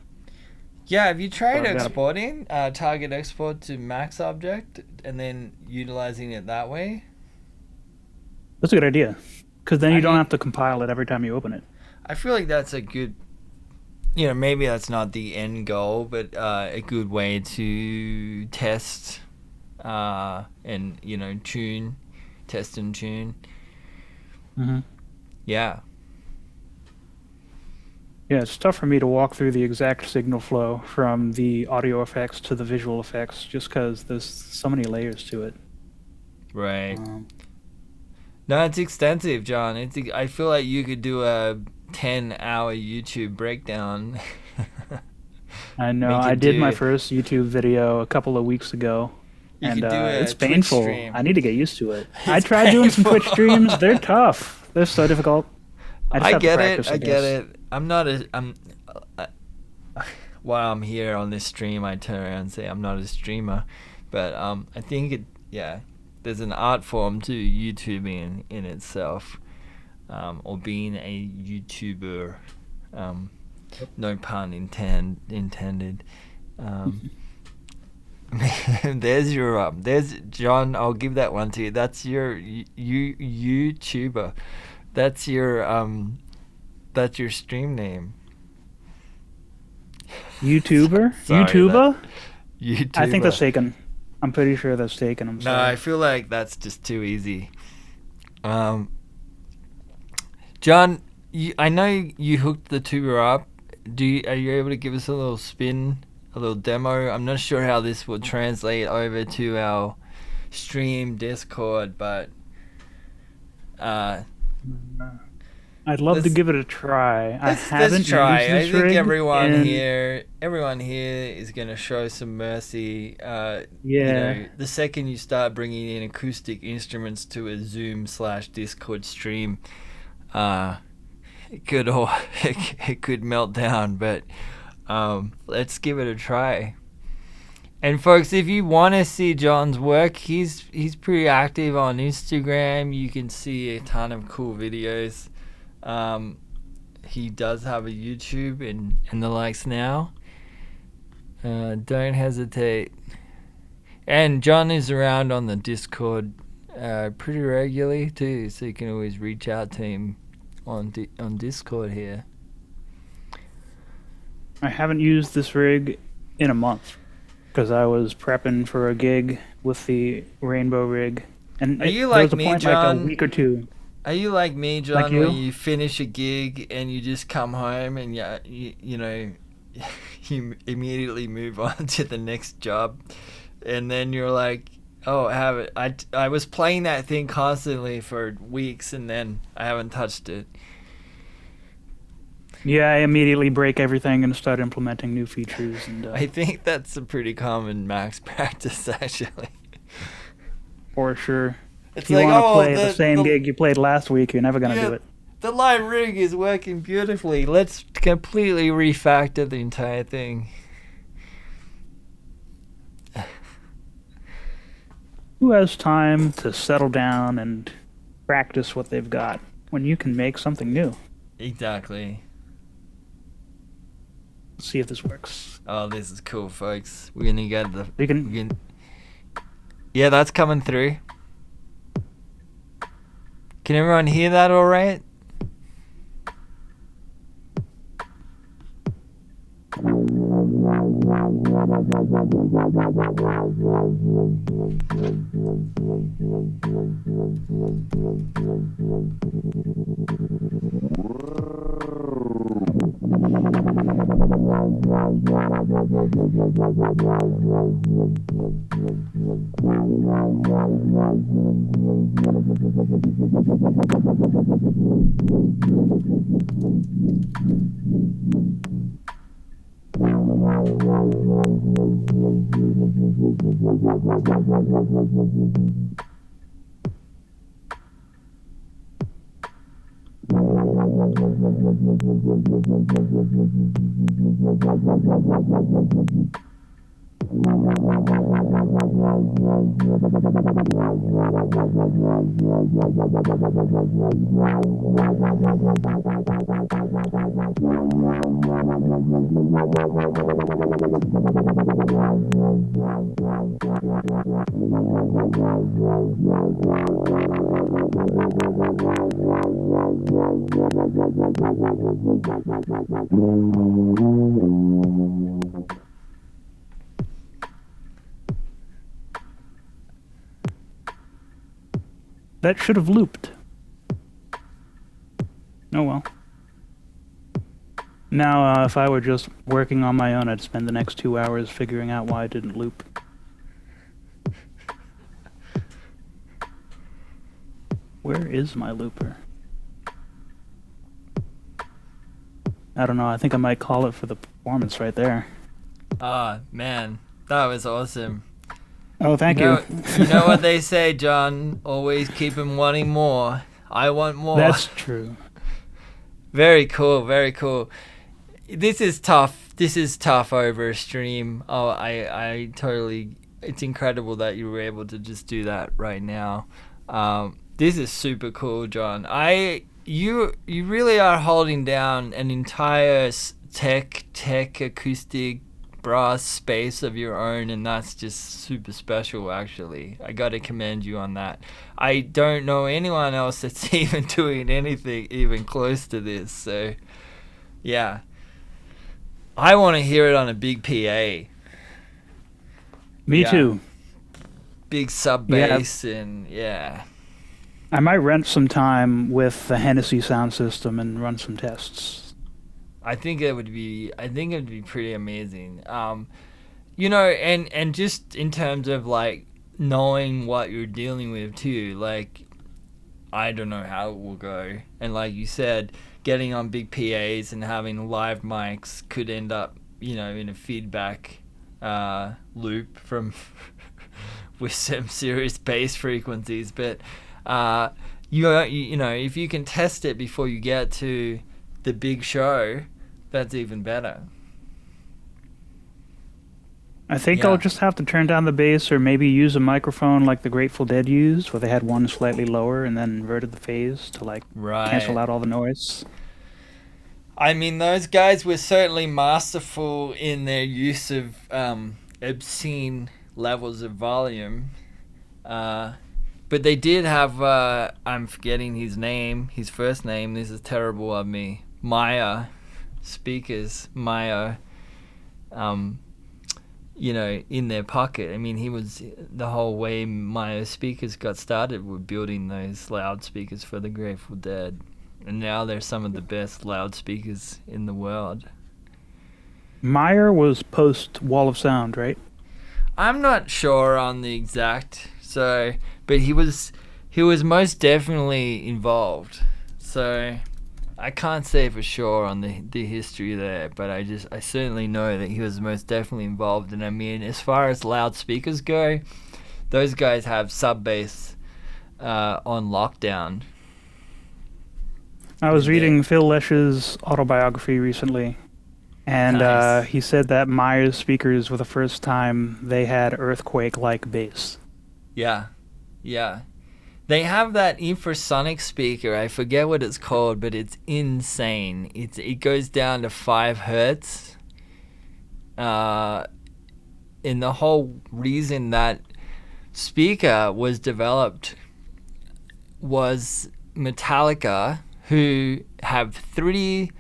Yeah, have you tried I've got a- exporting target export to Max object and then utilizing it that way? That's a good idea, because then I you don't mean- have to compile it every time you open it. I feel like that's a good, you know, maybe that's not the end goal, but a good way to test and, you know, test and tune. Mm-hmm. Yeah. Yeah, it's tough for me to walk through the exact signal flow from the audio effects to the visual effects, just because there's so many layers to it. Right. No, it's extensive, John. I feel like you could do a 10-hour YouTube breakdown. I know. Make it I did my do- first YouTube video a couple of weeks ago, You and could do a it's Twitch painful. stream. I need to get used to it. I It's tried doing some Twitch painful. streams. They're tough. They're so difficult. just I have to get practice, it. I I get guess. it. While I'm here on this stream, I turn around and say I'm not a streamer, but I think there's an art form to YouTubing in itself, or being a YouTuber. No pun intended. There's John. I'll give that one to you. That's your YouTuber. That's your stream name. YouTuber? Sorry, YouTuber? YouTuber. I think that's taken. I'm pretty sure that's taken. I'm No, sorry. I feel like that's just too easy. John, I know you hooked the tuba up. Are you able to give us a little spin, a little demo? I'm not sure how this will translate over to our stream Discord, but I'd love to let's- give it a try. I let's haven't try. used I this think rig everyone in- here is gonna show some mercy. Yeah. You know, the second you start bringing in acoustic instruments to a Zoom/Discord stream, it could melt down. But let's give it a try. And folks, if you want to see John's work, he's pretty active on Instagram. You can see a ton of cool videos. He does have a YouTube and the likes now. Don't hesitate. And John is around on the Discord pretty regularly too, so you can always reach out to him on Discord here. I haven't used this rig in a month because I was prepping for a gig with the Rainbow rig. And Are you there like was a me, point John? like a week or two. Are you like me, John, Like where you? you finish a gig and you just come home and you know, you immediately move on to the next job, and then you're like, oh, I was playing that thing constantly for weeks and then I haven't touched it. Yeah, I immediately break everything and start implementing new features. And I think that's a pretty common max practice, actually. for sure. It's If you like, want to oh, play the same gig you played last week, you're never going to Yeah. do it. The live rig is working beautifully. Let's completely refactor the entire thing. Who has time to settle down and practice what they've got when you can make something new? Exactly. Let's see if this works. Oh, this is cool, folks. We're gonna get the. You can. Yeah, that's coming through. Can everyone hear that all right? That should have looped. Oh well. Now, if I were just working on my own, I'd spend the next 2 hours figuring out why it didn't loop. Where is my looper? I don't know. I think I might call it for the performance right there. Ah, man. That was awesome. Oh, thank you. You know what they say, John? Always keep them wanting more. I want more. That's true. Very cool, very cool. This is tough. This is tough over a stream. Oh, I totally... It's incredible that you were able to just do that right now. This is super cool, John. You really are holding down an entire tech acoustic brass space of your own, and that's just super special, actually. I gotta commend you on that. I don't know anyone else that's even doing anything even close to this, so yeah. I want to hear it on a big PA. Me too. Big sub bass, and yeah. I might rent some time with the Hennessy sound system and run some tests. I think it would be pretty amazing. You know, and just in terms of like knowing what you're dealing with too, like I don't know how it will go. And like you said, getting on big PAs and having live mics could end up, you know, in a feedback loop from with some serious bass frequencies. But you know, if you can test it before you get to the big show, that's even better. I think I'll just have to turn down the bass, or maybe use a microphone like the Grateful Dead used, where they had one slightly lower and then inverted the phase to like cancel out all the noise. I mean, those guys were certainly masterful in their use of obscene levels of volume. But they did have, I'm forgetting his first name, this is terrible of me, Maya speakers, you know, in their pocket. I mean, he was, the whole way Maya speakers got started were building those loudspeakers for the Grateful Dead. And now they're some of the best loudspeakers in the world. Meyer was post Wall of Sound, right? I'm not sure on the exact, but he was most definitely involved. So I can't say for sure on the history there, but I certainly know that he was most definitely involved. And I mean, as far as loudspeakers go, those guys have sub bass on lockdown. I was reading Phil Lesch's autobiography recently, and he said that Meyer's speakers were the first time they had earthquake-like bass. Yeah. They have that infrasonic speaker. I forget what it's called, but it's insane. It goes down to 5 hertz. And the whole reason that speaker was developed was Metallica, who have 3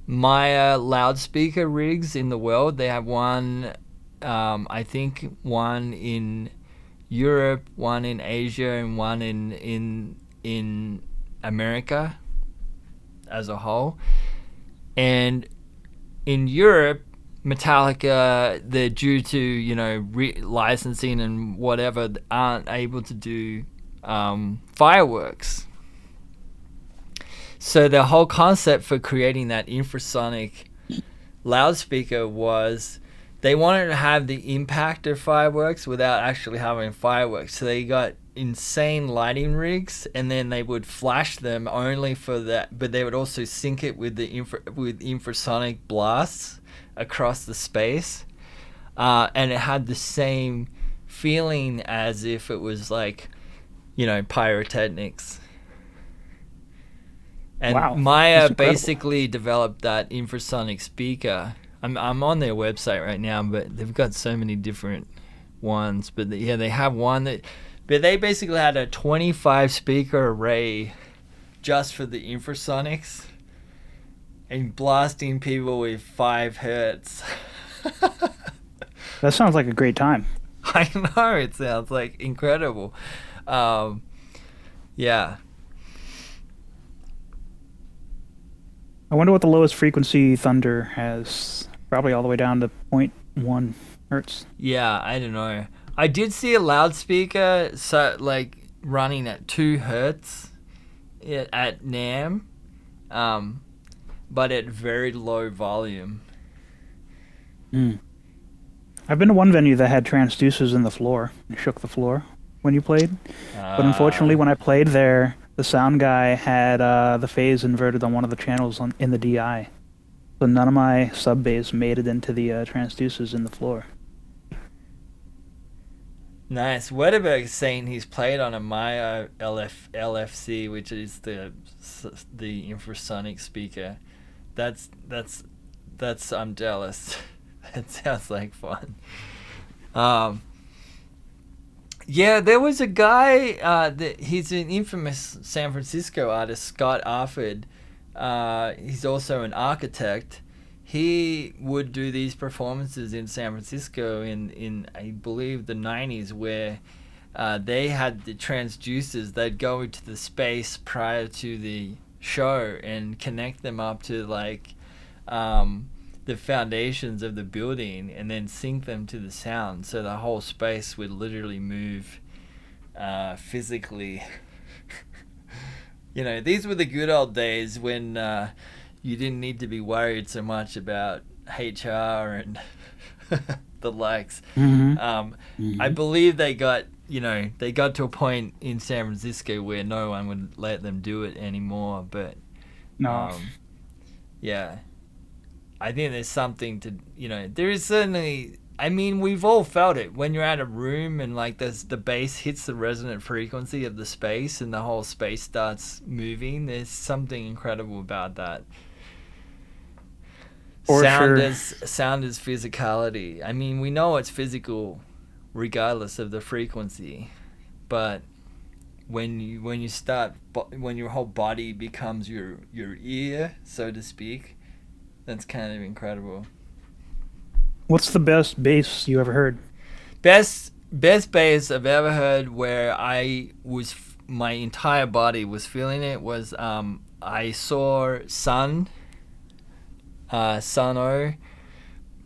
Meyer loudspeaker rigs in the world. They have one, I think one in Europe, one in Asia, and one in America as a whole. And in Europe, Metallica, they're due to, you know, licensing and whatever, aren't able to do fireworks. So the whole concept for creating that infrasonic loudspeaker was they wanted to have the impact of fireworks without actually having fireworks. So they got insane lighting rigs, and then they would flash them only for that, but they would also sync it with the infrasonic blasts across the space, and it had the same feeling as if it was like, pyrotechnics. And Wow, Maya basically developed that infrasonic speaker. I'm on their website right now, but they've got so many different ones. But they have one but they basically had a 25 speaker array just for the infrasonics and blasting people with 5 hertz. That sounds like a great time. I know, it sounds like incredible. Yeah. I wonder what the lowest frequency thunder has. Probably all the way down to 0.1 hertz. Yeah, I don't know. I did see a loudspeaker running at 2 hertz at NAMM, but at very low volume. I've been to one venue that had transducers in the floor and shook the floor when you played. But unfortunately, when I played there, the sound guy had the phase inverted on one of the channels in the DI. So none of my sub bass made it into the transducers in the floor. Nice. Wetterberg's saying he's played on a Maya LFC, which is the infrasonic speaker. That's I'm jealous. That sounds like fun. Yeah, there was a guy he's an infamous San Francisco artist, Scott Arford. He's also an architect. He would do these performances in San Francisco in I believe the 90s, where they had the transducers. They'd go into the space prior to the show and connect them up to the foundations of the building, and then sync them to the sound, so the whole space would literally move physically. These were the good old days when you didn't need to be worried so much about HR and the likes. I believe they got to a point in San Francisco where no one would let them do it anymore, but No. yeah, I think there's something to, there is certainly, we've all felt it when you're at a room and the bass hits the resonant frequency of the space and the whole space starts moving. There's something incredible about that. Sound is physicality. We know it's physical regardless of the frequency, but when your whole body becomes your ear, so to speak, that's kind of incredible. What's the best bass you ever heard? Best bass I've ever heard, where my entire body was feeling it, was I saw Sun O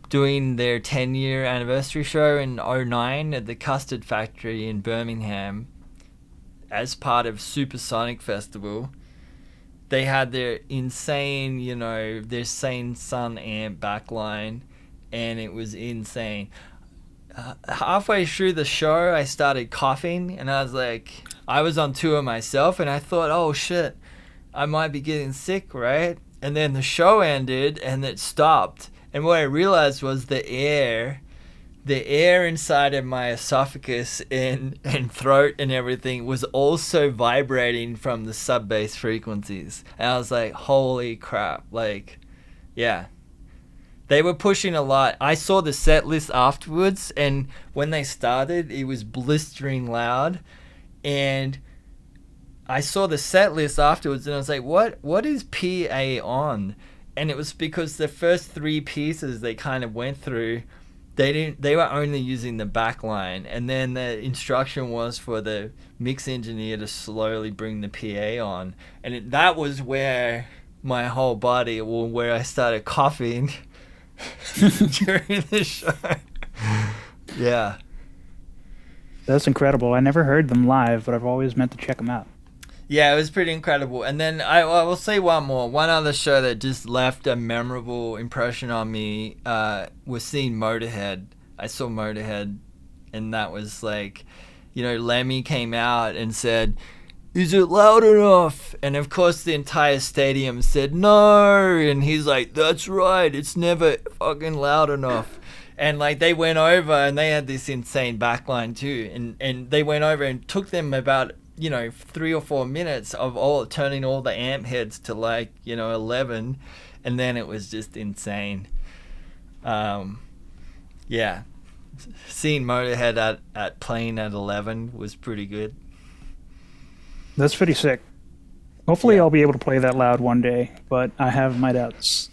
doing their 10-year anniversary show in 2009 at the Custard Factory in Birmingham as part of Supersonic Festival. They had their insane, their Sane Sun amp backline, and it was insane. Halfway through the show, I started coughing, and I was on tour myself, and I thought, oh shit, I might be getting sick, right? And then the show ended, and it stopped. And what I realized was the air inside of my esophagus and throat and everything was also vibrating from the sub bass frequencies. And I was like, holy crap. Yeah. They were pushing a lot. I saw the set list afterwards, and when they started, it was blistering loud. And I saw the set list afterwards, and I was like, what is PA on? And it was because the first 3 pieces they kind of went through, they were only using the back line, and then the instruction was for the mix engineer to slowly bring the PA on. And that was where my whole body, where I started coughing during the show. Yeah. That's incredible. I never heard them live, but I've always meant to check them out. Yeah, it was pretty incredible. And then I will say one more. One other show that just left a memorable impression on me was seeing Motorhead. I saw Motorhead, and that was Lemmy came out and said, "Is it loud enough?" And of course the entire stadium said no, and he's like, "That's right, it's never fucking loud enough." And like they went over and they had this insane backline too, and they went over and took them about 3 or 4 minutes of turning all the amp heads to 11, and then it was just insane. Yeah, seeing Motorhead at playing at 11 was pretty good. That's pretty sick. Hopefully I'll be able to play that loud one day, but I have my doubts.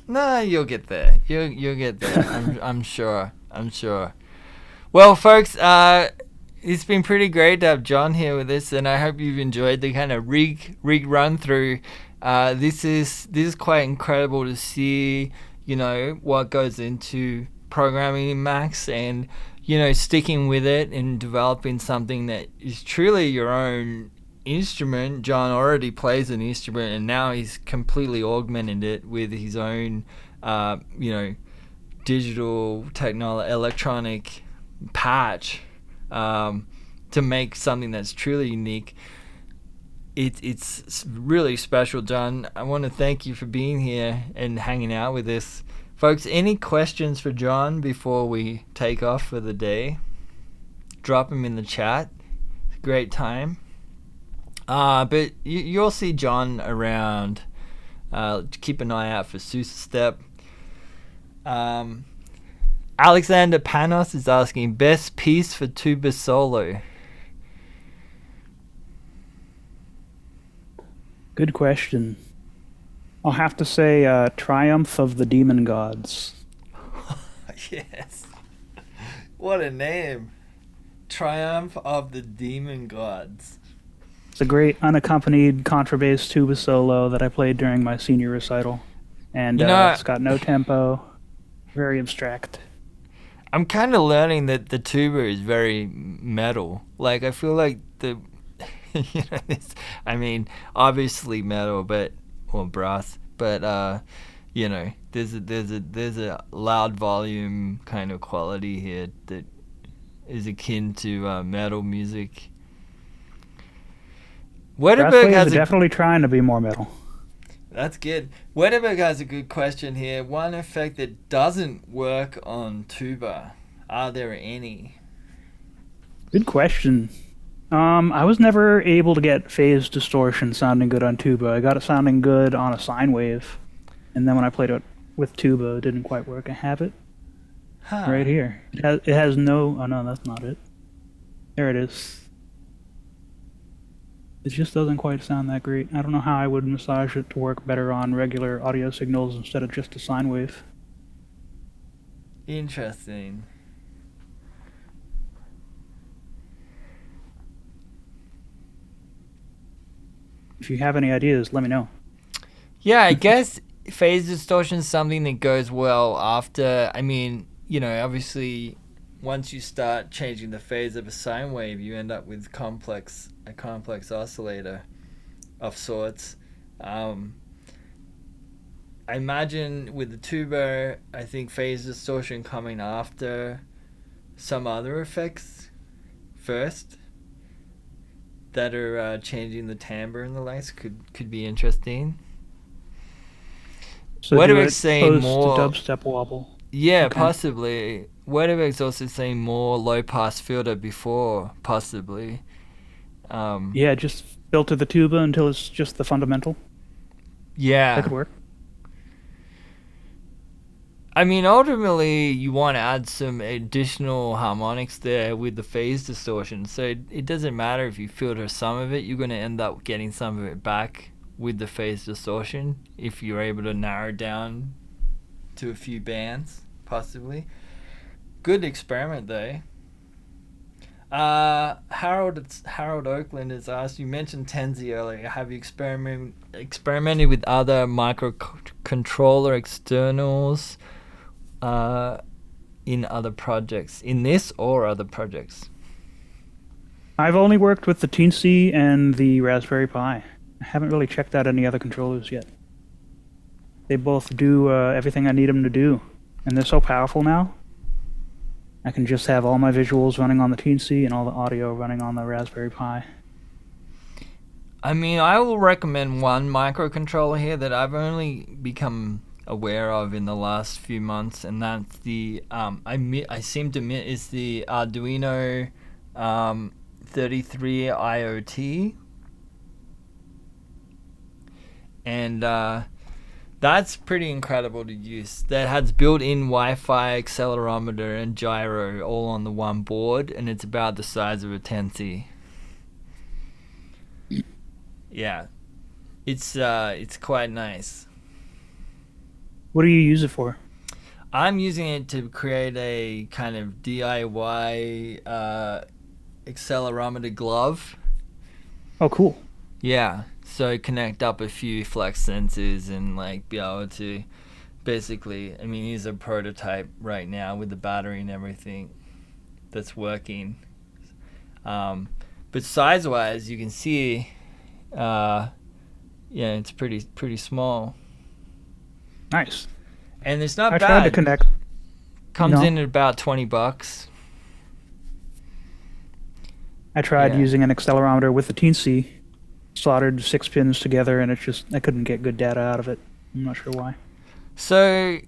Nah, you'll get there. You'll get there. I'm sure. Well, folks, it's been pretty great to have John here with us, and I hope you've enjoyed the kind of rig run through. This is quite incredible to see, what goes into programming in Max, and sticking with it and developing something that is truly your own instrument. John already plays an instrument, and now he's completely augmented it with his own digital electronic patch to make something that's truly unique. It's really special, John. I want to thank you for being here and hanging out with us. Folks, any questions for John before we take off for the day? Drop them in the chat. It's a great time. But you'll see John around. Keep an eye out for Sousastep. Alexander Panos is asking, best piece for tuba solo. Good question. I'll have to say Triumph of the Demon Gods. Yes. What a name. Triumph of the Demon Gods. It's a great unaccompanied contrabass tuba solo that I played during my senior recital. And it's got no tempo, very abstract. I'm kind of learning that the tuba is very metal. Like, I feel like obviously metal, or brass, but there's a loud volume kind of quality here that is akin to metal music. Wedderberg is definitely trying to be more metal. That's good. Wedderberg has a good question here. One effect that doesn't work on tuba. Are there any? Good question. I was never able to get phase distortion sounding good on tuba. I got it sounding good on a sine wave, and then when I played it with tuba, it didn't quite work. I have it right here. It has no... Oh, no, that's not it. There it is. It just doesn't quite sound that great. I don't know how I would massage it to work better on regular audio signals instead of just a sine wave. Interesting. If you have any ideas, let me know. Yeah, I guess phase distortion is something that goes well after... obviously, once you start changing the phase of a sine wave, you end up with a complex oscillator of sorts. I imagine with the tuba, I think phase distortion coming after some other effects first that are changing the timbre and the likes could be interesting. So Wedderberg's saying more dubstep wobble. Yeah, okay. Possibly. Wedderberg's also saying more low pass filter before, possibly. Yeah, just filter the tuba until it's just the fundamental. Yeah. That could work. Ultimately, you want to add some additional harmonics there with the phase distortion. So it doesn't matter if you filter some of it, you're going to end up getting some of it back with the phase distortion if you're able to narrow down to a few bands, possibly. Good experiment, though. Harold Oakland has asked, you mentioned Tenzi earlier. Have you experimented with other microcontroller externals in other projects, in this or other projects? I've only worked with the Teensy and the Raspberry Pi. I haven't really checked out any other controllers yet. They both do everything I need them to do, and they're so powerful now. I can just have all my visuals running on the Teensy and all the audio running on the Raspberry Pi. I mean, I will recommend one microcontroller here that I've only become aware of in the last few months, and that's the I seem to admit is the Arduino 33 IoT, and that's pretty incredible to use. That has built-in Wi-Fi, accelerometer, and gyro all on the one board, and it's about the size of a Tensy. Yeah, it's quite nice. What do you use it for? I'm using it to create a kind of DIY accelerometer glove. Oh, cool. Yeah, so connect up a few flex sensors and like be able to basically, I mean, here's a prototype right now with the battery and everything that's working. But size-wise, you can see, yeah, it's pretty small. Nice. And it's not I bad. tried to connect. Comes in at about $20. I tried using an accelerometer with the Teensy, soldered 6 pins together, and I couldn't get good data out of it. I'm not sure why. So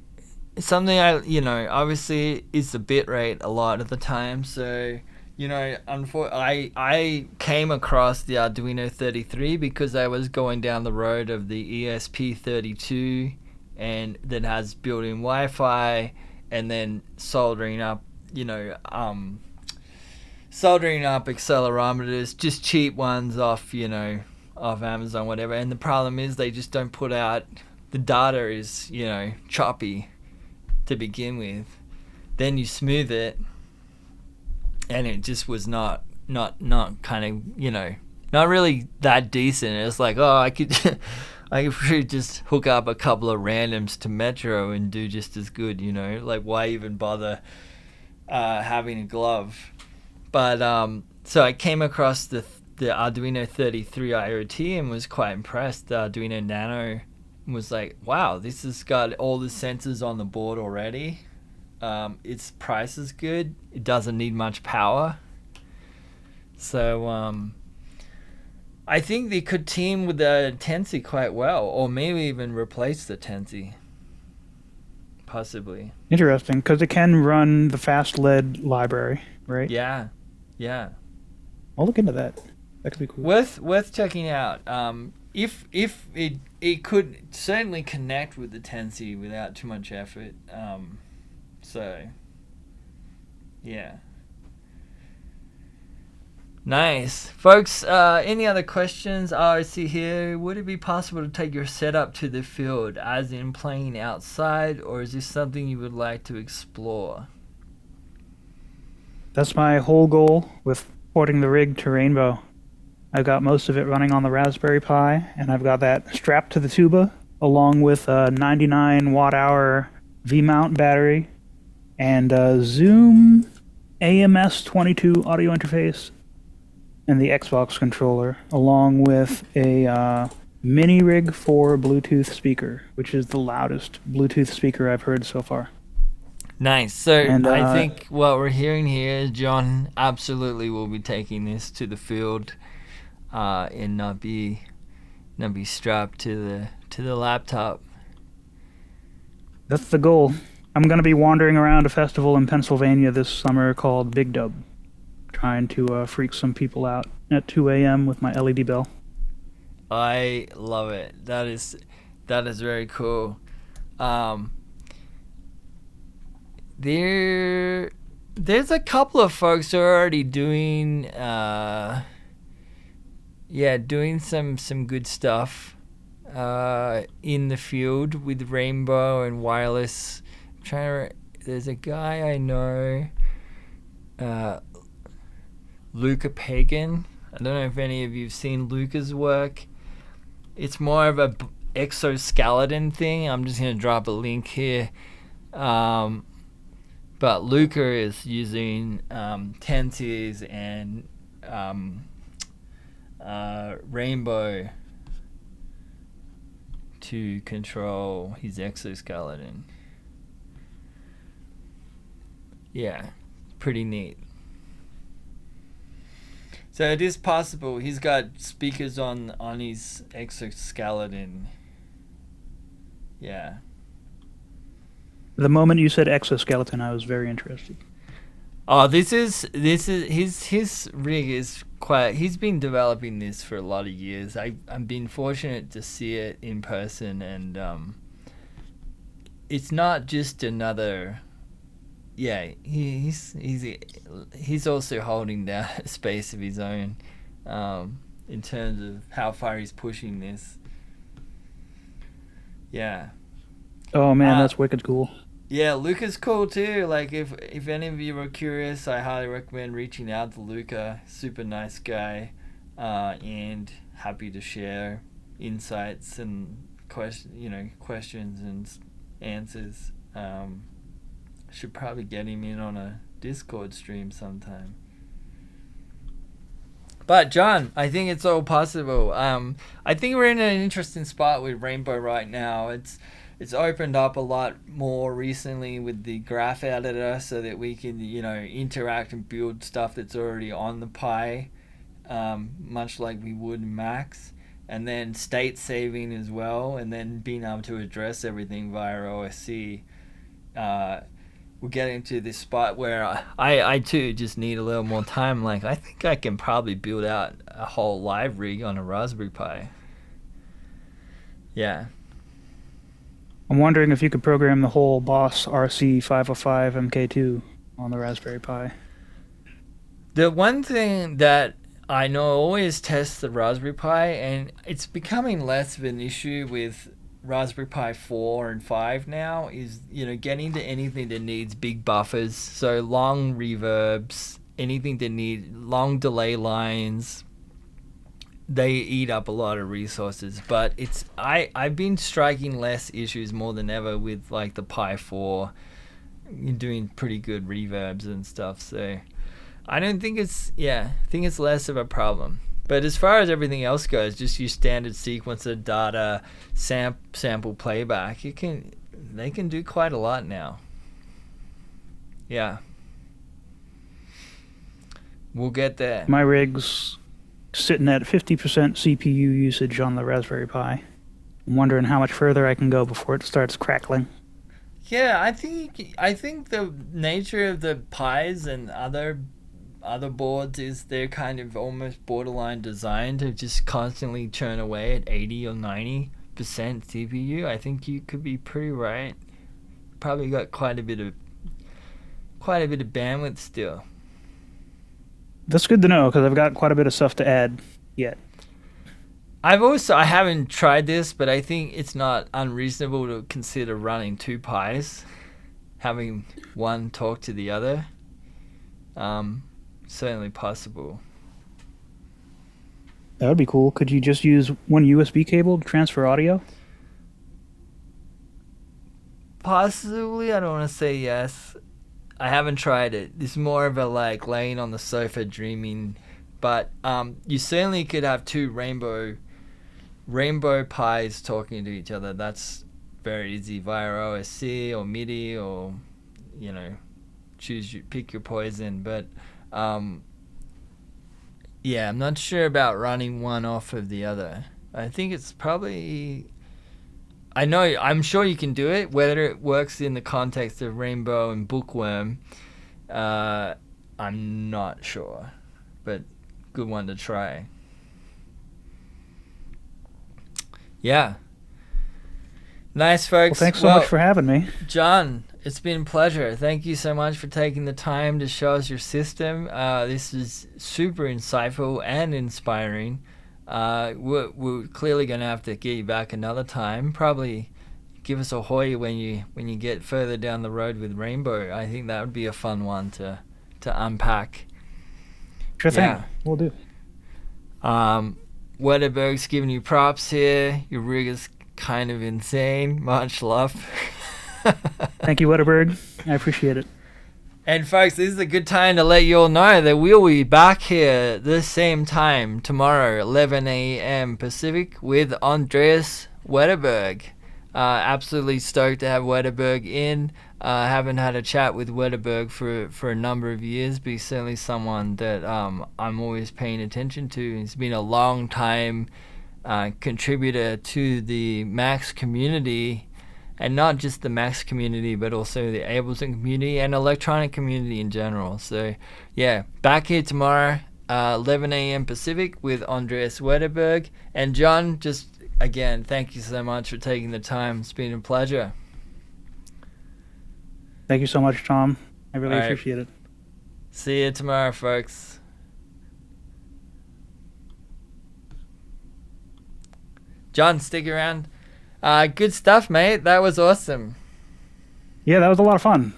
something obviously is the bit rate a lot of the time. So I came across the Arduino 33 because I was going down the road of the ESP32, and that has built-in Wi-Fi, and then soldering up accelerometers, just cheap ones off Amazon, whatever. And the problem is they just don't put out, the data is choppy to begin with. Then you smooth it, and it just was not kind of not really that decent. It's like, oh, I could probably just hook up a couple of randoms to Metro and do just as good. Like, why even bother having a glove? But so I came across the Arduino 33 IoT and was quite impressed. The Arduino Nano was like, wow, this has got all the sensors on the board already. Its price is good. It doesn't need much power. So I think they could team with the Tensy quite well, or maybe even replace the Tensy. Possibly. Interesting, because it can run the fast LED library, right? Yeah. I'll look into that. That could be cool. Worth checking out. If it could certainly connect with the Tensy without too much effort. So yeah. Nice. Folks, any other questions? I see here, would it be possible to take your setup to the field, as in playing outside, or is this something you would like to explore? That's my whole goal with porting the rig to Rainbow. I've got most of it running on the Raspberry Pi, and I've got that strapped to the Tuba, along with a 99 watt-hour V-mount battery, and a Zoom AMS22 audio interface, and the Xbox controller, along with a mini rig for Bluetooth speaker, which is the loudest Bluetooth speaker I've heard so far. Nice. So I think what we're hearing here is John absolutely will be taking this to the field, and not be strapped to the laptop. That's the goal. I'm going to be wandering around a festival in Pennsylvania this summer called Big Dub, trying to freak some people out at 2 a.m. with my LED bell. I love it. That is very cool. There's a couple of folks who are already doing some good stuff in the field with Rainbow and wireless. There's a guy I know, Luca Pagan. I don't know if any of you've seen Luca's work. It's more of a exoskeleton thing. I'm just going to drop a link here. But Luca is using Tensies and Rainbow to control his exoskeleton. Yeah. pretty neat. So it is possible he's got speakers on his exoskeleton. Yeah. The moment you said exoskeleton, I was very interested. Oh, this is his rig is quite. He's been developing this for a lot of years. I've been fortunate to see it in person, and it's not just another. Yeah, he's also holding down a space of his own, in terms of how far he's pushing this. Yeah. Oh man, that's wicked cool. Yeah, Luca's cool too. Like if any of you are curious, I highly recommend reaching out to Luca. Super nice guy, and happy to share insights and questions and answers. Should probably get him in on a Discord stream sometime. But John, I think it's all possible. I think we're in an interesting spot with Rainbow right now. It's opened up a lot more recently with the graph editor, so that we can interact and build stuff that's already on the Pi, much like we would in Macs, and then state saving as well, and then being able to address everything via OSC. We're getting to this spot where I too just need a little more time. Like, I think I can probably build out a whole live rig on a Raspberry Pi. Yeah. I'm wondering if you could program the whole Boss RC505 MK2 on the Raspberry Pi. The one thing that I know always tests the Raspberry Pi, and it's becoming less of an issue with Raspberry Pi 4 and 5 now, is getting to anything that needs big buffers, so long reverbs, anything that needs long delay lines. They eat up a lot of resources, but I've been striking less issues more than ever with like the Pi 4 doing pretty good reverbs and stuff. So I don't think I think it's less of a problem. But as far as everything else goes, just your standard sequencer data, sample playback, they can do quite a lot now. Yeah. We'll get there. My rig's sitting at 50% CPU usage on the Raspberry Pi. I'm wondering how much further I can go before it starts crackling. Yeah, I think the nature of the Pis and other boards is they're kind of almost borderline designed to just constantly churn away at 80 or 90% CPU. I think you could be pretty right. Probably got quite a bit of bandwidth still. That's good to know, because I've got quite a bit of stuff to add yet. I haven't tried this, but I think it's not unreasonable to consider running two Pis, having one talk to the other. Certainly possible. That would be cool. Could you just use one USB cable to transfer audio? Possibly. I don't want to say yes. I haven't tried it. It's more of a like laying on the sofa dreaming. But you certainly could have two rainbow Pis talking to each other. That's very easy via OSC or MIDI or pick your poison. But yeah, I'm not sure about running one off of the other. I think it's probably... I'm sure you can do it. Whether it works in the context of Rainbow and Bookworm, I'm not sure. But good one to try. Yeah. Nice, folks. Well, thanks so much for having me. John, it's been a pleasure. Thank you so much for taking the time to show us your system. This is super insightful and inspiring. We're clearly going to have to get you back another time. Probably give us a hoy when you get further down the road with Rainbow. I think that would be a fun one to unpack. Sure thing. We'll do. Wetterberg's giving you props here. Your rig is kind of insane. Much love. Thank you, Wetterberg. I appreciate it. And folks, this is a good time to let you all know that we'll be back here the same time tomorrow, 11 a.m. Pacific, with Andreas Wetterberg. Absolutely stoked to have Wetterberg in. Haven't had a chat with Wetterberg for a number of years, but he's certainly someone that I'm always paying attention to. He's been a long time contributor to the Max community, and not just the Max community, but also the Ableton community and electronic community in general. So yeah, back here tomorrow, 11 a.m. Pacific with Andreas Wetterberg. And John, just again, thank you so much for taking the time. It's been a pleasure. Thank you so much, Tom. I really appreciate it. See you tomorrow, folks. John, stick around. Good stuff, mate. That was awesome. Yeah, that was a lot of fun.